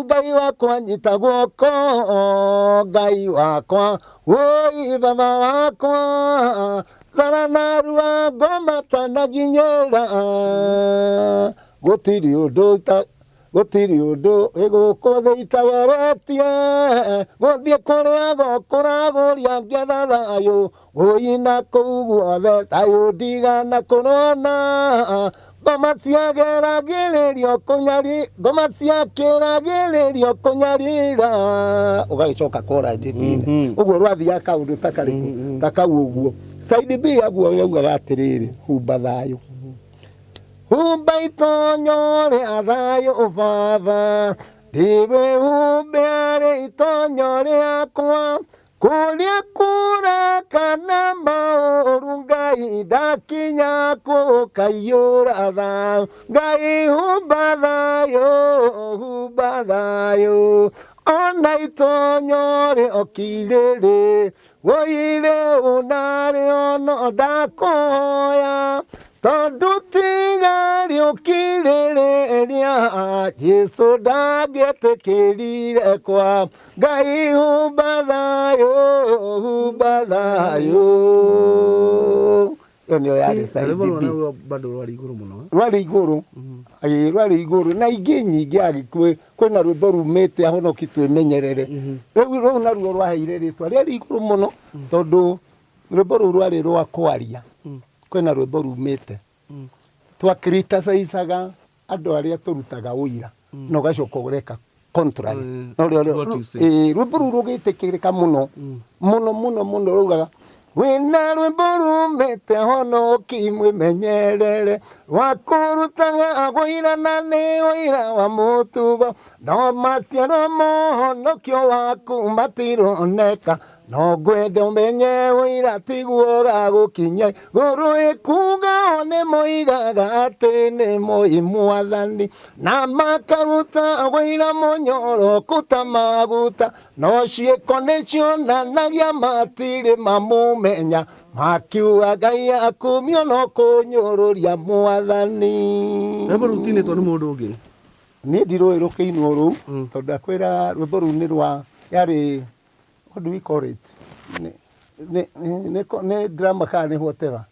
Ngai wakwa nyita guoko Ngai wakwa woi baba wakwa Taranarua ngoma tanaginyera gutiri undu iguko itageretie guthie kuria gokuraguria ngetha thayu guina kuu guothe thayu ndigana kurona ngoma ciageragĩrĩrio kunyarira ugagicoka kora njĩti-inĩ ũguo rwathiaga kaũndũ ta kau ũguo. Side B aguo yaugaga atĩrĩrĩ, humba thayũ humba itonyo rĩa thayũ baba ndĩwĩhumbe arĩ itonyo rĩakwa kũrĩa kũrakana maũru Ngai ndakinya gũkaiyũra thayũ Ngai humba thayũ ona itonyo rĩokirĩrĩ woire unarĩ ono ndakuhoya tondu tiga rĩũkirĩrĩria Jesu ndangĩtĩkĩrire kwa Ngai humba thayũ iyo nĩyo yarĩ side B. Bado rwari igũrũ mũno rwari igũrũ na ingĩ nyingĩ agĩkũĩ kwĩna rwĩmbo rumĩte ahonoki twĩmenyerere rĩu naruo rwaheire rĩtwa rĩarĩ igũrũ mũno tondũ rwĩmbo rũu rwarĩ rwa kwaria. Kwĩna rwĩmbo rumĩte twa criticizaga andũ arĩa tũrutaga ũira na ũgacoka ũreka contrary. Rwĩmbo rũu rũgĩtĩkĩrĩka mũno raugaga wĩna rwĩmbo rumĩte honoki mwĩmenyerere rwa kũrutaga ũira na nĩ ũira wa mũtugo no maciaro mohonokio waku matironeka no ngwenda ũmenye ũira tiguo gagũkinya igũrũ ĩkuga nĩ moigaga atĩ nĩ moi Mwathani na makaruta ũira mũnyoroku ta maguta no ciĩko nĩcionanagia matirĩ mamũmenya makiuga Ngai akumio no kũnyũrũria Mwathani. Rwĩmbo rũu tinĩtwo nĩ mũndũ ũngĩ? Niĩ ndirũĩ rũkĩinwo rũu tondũ akwĩra rwĩmbo rũu nĩ rwa yarĩ what do we call it? Ne drama kana nĩ whatever.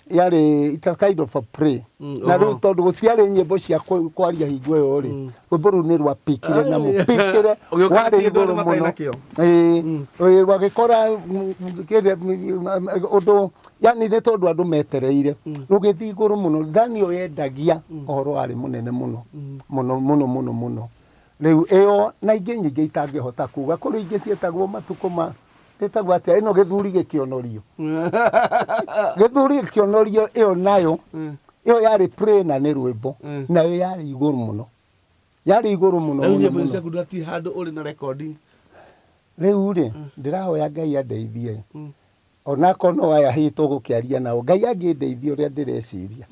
Yarĩ it's a kind of a play. Na rĩu tondũ gũtiarĩ nyĩmbo cia kwaria hingo ĩyo rĩ rwĩmbo rũu nĩ rwapikire na mũpikire warĩ igũrũ mũno. Wagĩkora ũndũ yani nĩ tondũ andũ metereire rũgĩthiĩ igũrũ mũno. Daniel yendagia ũhoro warĩ mũnene mũno. Rĩu ĩyo na ingĩ nyingĩ itangĩhota kuga kũrĩ ingĩ ciĩtagwo matukũ ĩtagwo atĩa ĩno gĩthuri gĩkĩonorio ĩyo nayo ĩyo yarĩ play na nĩ rwĩmbo nayo yarĩ igũrũ mũno. Nyĩmbo ciaku ndati handũ ũrĩ na rekondi rĩu rĩ ndĩrahoya Ngai andeithie onakorwo no aya hitwo gũkĩaria nao Ngai angĩndeithia ũrĩa ndĩreciria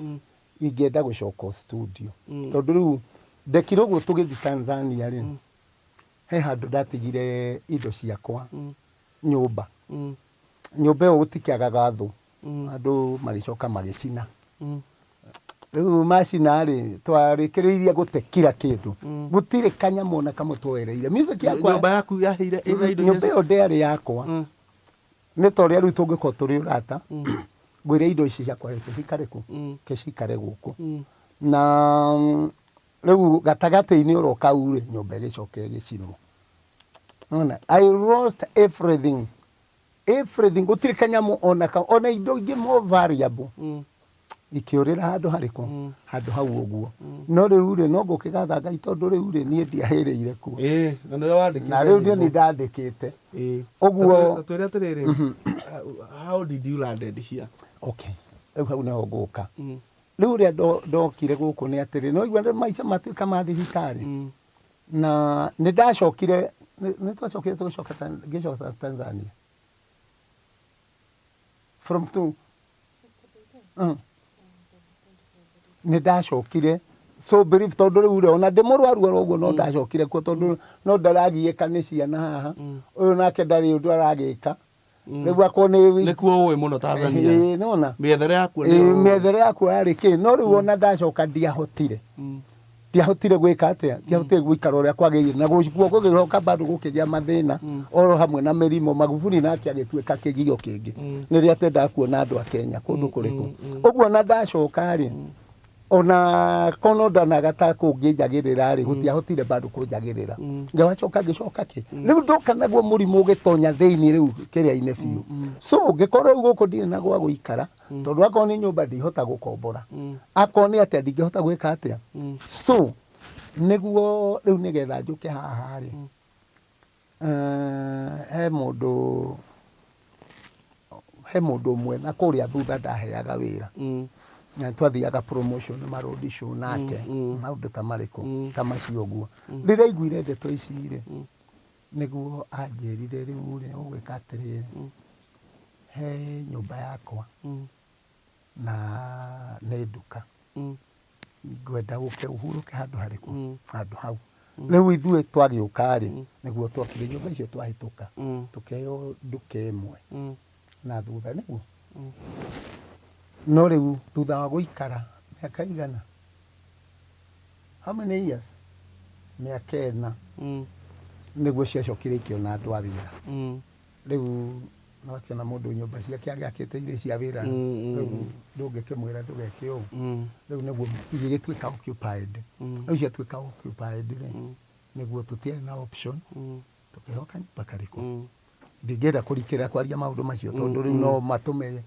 ingĩenda gũcoka studio tondũ rĩu ndekire ũguo tũgĩthiĩ Tanzania rĩ he handũ ndatigire indo ciakwa nyũmba ĩyo gũtikĩagaga thũ andũ magĩcoka magĩcina. Rĩu macina rĩ twarĩkĩrĩirie gũte kila kĩndũ gũtirĩ kanyamũ ona kamwe twereire music yakwa. Nyũmba yaku yahĩire ĩna indo nyũmba ĩyo ndĩarĩ yakwa nĩ tondũ rĩu tũngĩkorwo tũrĩ ũrata ngwĩre indo ici ciakwa cikare gũkũ na rĩu gatagatĩ-inĩ oro kau rĩ nyũmba ĩgĩcoka ĩgĩcinwo. I lost everything gũtirĩ kanyamũ ona indo ingĩ more valuable ikĩũrĩra handũ harĩkũ handũ hau ũguo. No rĩu rĩ no ngũkĩgatha Ngai tondũ rĩu rĩ niĩ ndiahĩrĩire kuo na rĩu niĩ nĩndandĩkĩte ũguo. Twĩre atĩrĩrĩ, how did you land here? Okay, rĩu hau naho ngũka. Rĩu rĩrĩa ndokire gũkũ nĩ atĩrĩ no igua maica matuĩka ma thibitarĩ na nĩndacokire nĩtwacokire ngĩcoka Tanzania from two nĩndacokire so brief tondũ rĩu rĩ ona ndĩ mũrwaru ũguo no ndacokire kuo tondũ no ndaragiĩka nĩ ciana haha ũyũ nake ndarĩ ũndũ aragĩka rĩu akwo nĩ kuo ũĩ mũno Tanzania nona mĩethere yaku yarĩ kĩ no rĩu ona ndacoka ndiahotire tiahotire gwika atia tiahotire gwikara uria kwagirire na gucikuo gugihoka bado gukigia mathina oro hamwe na mirimo Magufuli nake agituika kigio kingi niria tenda kuona andu a Kenya kundu kuriku uguo na ndacoka ri ona konoda na gata kunginjagirira ri gutiahotire bado kunjagirira ngawacoka gicoka ki riu ndoka naguo murimu ugitonya thiini riu kiria-ine biu so ngikorwo riu guku ndire na gwa guikara tondu akoo ni nyumba ndihota gukombora akoo ni atia ndingihota gwika atia so niguo riu nigetha njuke haha ri he mundu umwe na kuria thutha ndaheaga wira na twathiaga promotion na road show nake maundu ta mariku ta macio guo rira iguire ndeto ici ri niguo anjirire riu ri ugwika atiriri he nyumba yakwa na nä nduka ngwenda guke uhuruke handu hariku handu hau riu ithuĩ twagĩũka rĩ nĩguo twokire nyũmba icio twahĩtũka tũkeo nduka ĩmwe na thutha nĩguo no rĩu thutha wa gũikara mĩaka igana how many years mĩaka ĩna nĩguo ciacokire ikĩona andũ a wĩra rĩu nakiona mundu nyumba ciake agĩakĩte irĩ cia wĩra rĩu ndũngĩkĩmwĩra ndũgeke ũũ rĩu nĩguo igĩgĩtuĩka occupied rĩu ciatuĩka occupied rĩ nĩguo tũtiarĩ na option tũkĩhoka nyumba karĩkũ ndingĩenda kũrikĩra kwaria maũndũ macio tondũ rĩu no matũme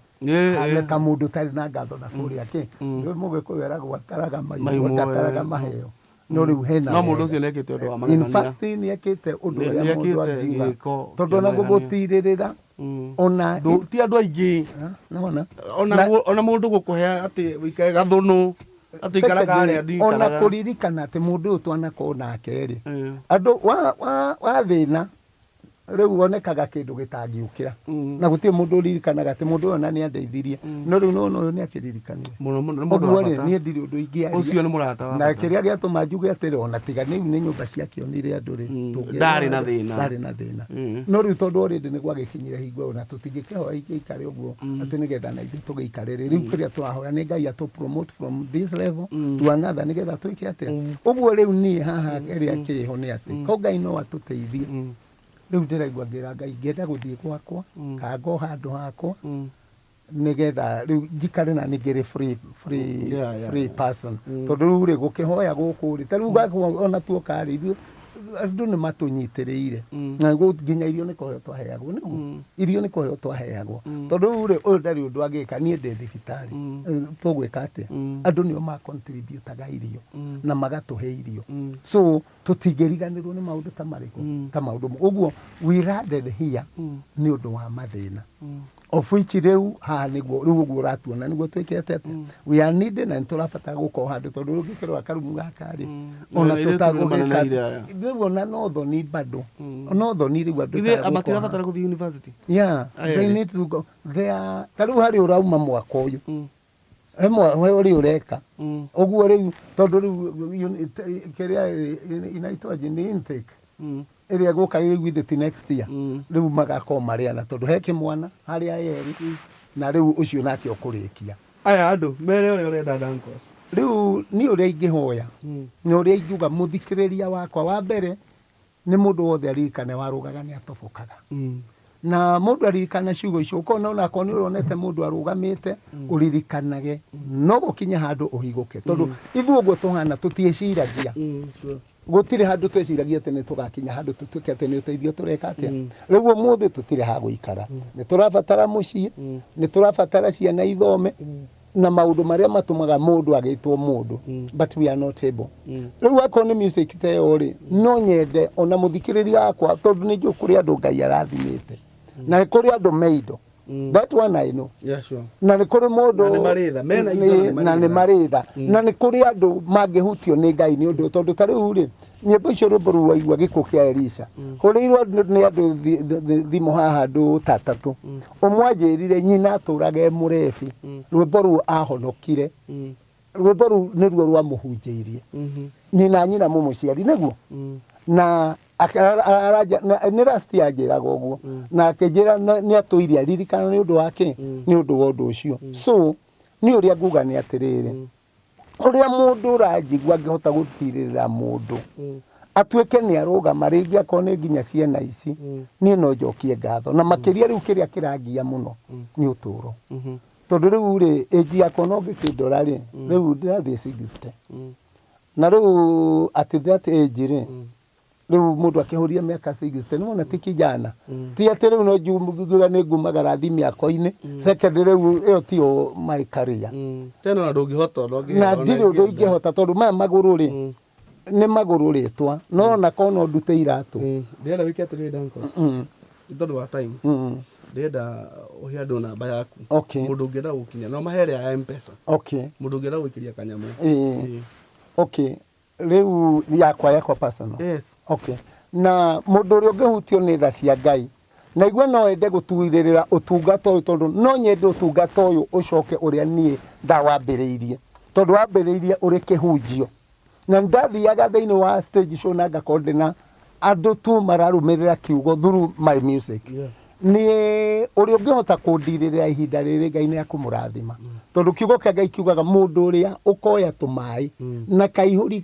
hane ta mũndũ ũtarĩ na ngatho na kũrĩa kĩ rĩu mũgĩkũyũ eragwo ataraga mahiũ ndataraga maheo no riu hena no mundu ucio nekite undu wa magegania in fact niekite undu uria mundu angiuga tondu na gugutirira ona ti andu aingi ona mundu gukuhea ati wikae gathunu ati ikaraga ari andi ona kuririkana ati mundu uyu twanakona nake ri andu wa thina riu wonekaga kindu gitangiukira na gutie mundu uririkanaga ati mundu uyu nani andeithirie no riu no ni akiririkanire muno mundu wa bata ni ndiri undu ingi ari ucio ni murata wa na kiria giatuma njuge ati ona tiga ni nyumba ciakionire andu ri ndari na thina no riu tondu already ni gwagikinyire hingo ona tutingikihoa ikare uguo ati nigetha na ithu tugiikarire riu kiria twahoya ni Ngai atu promote from this level to another nigetha twike atia uguo riu ni haha kiria kiho ni ati ko Ngai no atuteithie riu ndiraigua ngira Ngai ngenda guthie gwakwa kango handu hakwa nigetha riu njikare na ningire free person tondu riu ri gukihoya guku ri tariu ona tuoka ri andu ni matunyitiriire na nginya irio ni kuheo twaheagwo niguo irio ni kuheo twaheagwo tondu riu ri uyu ndari undu angika nie ndi thibitari tugwika atia andu nio ma contributaga irio na magatuhe irio so tutingiriganirwo ni maundu ta mariku ta maundu uguo we rather here ni undu wa mathina of which riu ha niguo riu uguo ratuona niguo twikete atia we are needed na turabatara guko handu tondu riu ngikirwa karumu gaka ri ona tutagugika niguo na no thoni bado no thoni riu andu ta matirabatara guthi university they need to go there tariu hari urauma mwaka uyu emwe uri ureka uguo riu tondu riu kiria inaitwaje ni intake iria guka with the next year riu magako mariana tondu he kimwana haria yeri na riu ucio nake ukurikia aya andu mere uri urenda dankos riu ni uria ingihoya ni uria ingiuga muthikiriria wakwa wa mbere ni mundu wothe aririkane warugaga ni atobokaga na mundu aririkana ciugo icio ukona ona ko ni uronete mundu arugamite uririkanage no gukinya handu uhiguke tondu ithu uguo tuhana tutieciragia gutire handu tweciragia tene tugakinya handu tutuke ati ni uteithio tureka atia riu umuthi tutire ha guikara ni turabatara mucii ni turabatara ciana ithome na maundu maria matumaga mundu agitwo mundu but we are not able riu akoo ni music teo ri no nyende ona muthikiriria wakwa tondu ni njukuri andu Ngai arathimite na ni kuri andu meido that one I know sure na ni kuri mundu na ni maritha na ni maritha na ni kuri andu mangihutio ni Ngai ni undu tondu tariu ri nyimbo icio rwimbo rũu waigua gĩkuũ kĩa ELISHA hũrĩirwo nĩ andũ thimũ haha andũ tatatu ũmwe anjĩrire nyina atũraga mũrebi rwimbo rũu ahonokire rwimbo rũu nĩruo rwamũhunjĩirie nyina mũmũciari nĩguo na nĩ rasti anjĩraga ũguo na akĩnjĩra nĩ atũire aririkana nĩ ũndũ wake nĩ ũndũ wa ũndũ ũcio so nĩ ũrĩa nguga nĩ atĩrĩrĩ uria mundu urajigwa ngihota gutirira mundu atuike ni arugama ringi akone nginya ciana ici ni no njokie ngatho na makiria riu kiria kirangia muno ni uturo tondu riu ri age akona ngikindora ri riu ndathi 60 na riu ati that age ri riu mundu akihuria miaka 60 ni mona ti kijana ti ati riu no njuga ni ngumagara thi miako-ini second riu iyo ti o my career tena ndungihota na ndiri undu ingihota tondu maya maguru ri ni maguru ritwa no na kono ndute iratu ndenda wiki atiri danko tondu wa time ndenda uhe andu namba yaku mundu ungienda gukinya no mahere ya M-Pesa mundu ungienda gwikiria kanyamu riu yakwa personal yes na mundu uri ungihutio ni tha cia Ngai na igwe no ende gutuiririra utungata uyu tondu no nyende utungata uyu ucoke uria nie ndawambiriirie tondu wambiriirie uri kihunjio na ndathiaga thiini wa stage show na ngakondena andu tu mararumirira kiugo through my music ni uri ungihota kundirira ihinda riri Ngai ni akumurathima tondu kiugo kia Ngai kiugaga mundu uria ukoya tumai na kaihuri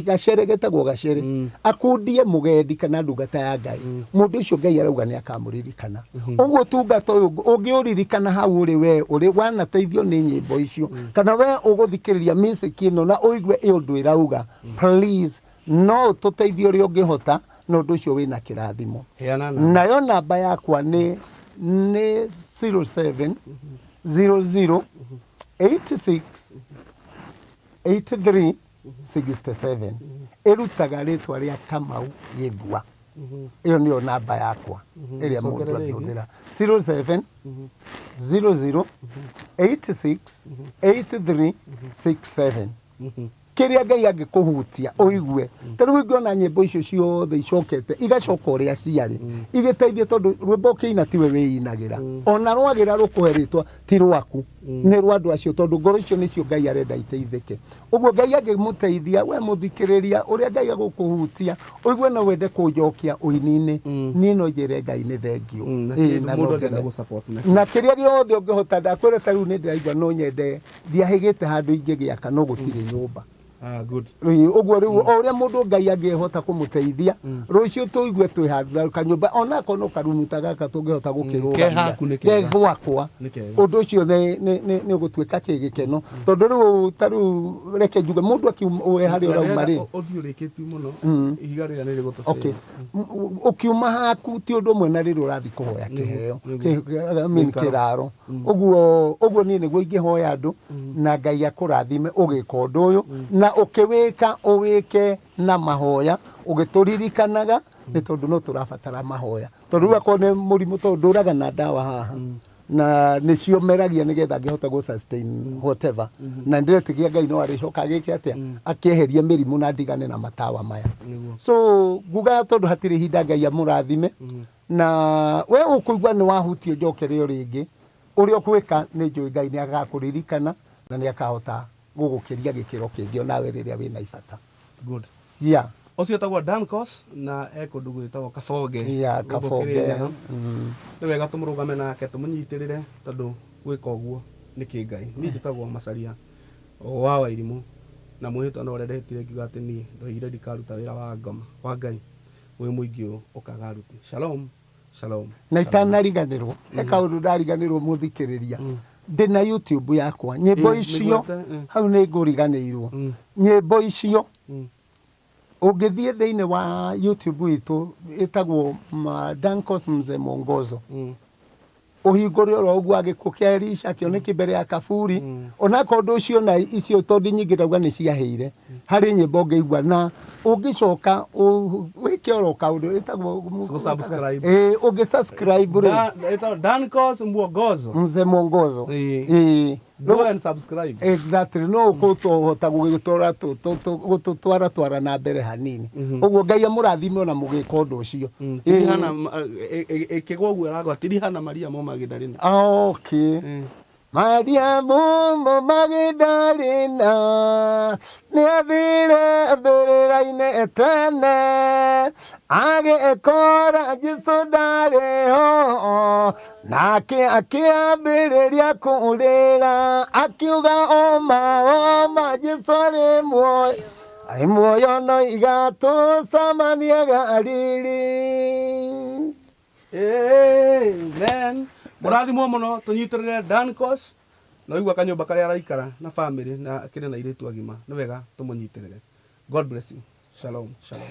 gacere getagwo gacere akundie mugendi kana ndungata ya Ngai mundu ucio Ngai arauga ni akamuririkana uguo tungata uyu ungiuririkana hau uri we uri wanateithio ni nyimbo icio kana we uguthikiriria music ino na uigue iyo ndu irauga please no tuteithio uri ungihota no ndu ucio wina kirathimo nayo namba yakwa ni 07 00 86 83 67 irutaga ritwa ria Kamau Githua iyo niyo namba yakwa iria mundu angihũthĩra 07 00 86 83 67 kiria Ngai angikuhutia uigue tondu wingiona nyimbo icio ciothe icokete igacoka uria ciari igiteithie tondu rwimbo kiina tiwe wiinagira ona rwagira rukuhe ritwa ti rwaku ni rwa andu acio tondu ngoro icio nicio Ngai arenda iteithike uguo Ngai angimuteithia we muthikiriria uria Ngai agukuhutia uigue no wende kunjokia uinini ni no njire Ngai ni thengio na kiria giothe ungihota ndakwira ta riu ni ndiraigua no nyende ndiahigite handu ingigiaka no gutire nyumba good uguo riu uria mundu Ngai angihota kumuteithia rucio tuigue twi handu kanyumba ona kono karumuta gaka tungihota gukiruga ke gwakwa undu ucio ni gutuika kigikeno tondu riu taru reke njuge mundu akiume hari urauma ri uthiurikitu muno ihiga rira ni rigutu ukiuma haku ti undu mwe na riri urathi kuhoya kiheo min kiraro uguo ni niguo ingihoya andu na Ngai akurathime ugika undu uyu na ukiwika uwike na mahoya ugituririkanaga ni tondu no turabatara mahoya tondu akone murimu tondu uraga na dawa haha na nicio meragia nigetha ngihota go sustain whatever na ndiretigia Ngai no aricoka giki atia akieheria mirimu na ndigane na matawa maya so nguga tondu hatiri hinda Ngai amurathime na we ukuigwa ni wahutio njokerio ringi uri okwika ni njui Ngai ni agakuririkana na ni akahota gugukiria gikiro kingio nawe riria wina ibata good ucio tagwo Dancos na ekundu gwitagwo Kaboge Kaboge ni wega tumurugame nake tumunyitirire tondu gwika uguo ni kingai ni njitagwo Macharia wa Wairimu na mwihitwa no rendetire ngiuga ati ni ndoigire ndikaruta wira wa ngoma wa Ngai wi muingi ukagaruti shalom na itanariganirwo kaundu ndariganirwo muthikiriria ndina YouTube yakwa nyimbo icio hau ni nguriganirwo nyimbo icio ungithie thiini wa YouTube witu itagwo Dancos mzee Mwongozo uhingure ro ugu agikuũ kia ELISHA KIONEKI mbere ya KABURI ona kondu ucio na icio tondu nyingi ndauga ni ciaheire hari nyimbo ngeigua na ungicoka wike oro kaundu itagwo subscribe ungisubscribe ri Dancos Mwongozo mzee Mwongozo go and subscribe exactly no kutohota gututwara twara na mbere hanini uguo Ngai amurathime ona mugika undu ucio hana ikigwa guo ragwa tiri hana MARIAMU MAGINDARINA Mariamu Magindarina niathire mbirira-ini tene agikora Jesu ndariho nake akiambiriria kurira akiuga oma Jesu ari muoyo ai muoyo no igatucamania gariri. Amen. Murathimwo muno tunyitirire Dancos na igua kanyumba karia araikara na family na akire na iritu agima ni wega tumunyitirire. God bless you. Shalom. Shalom.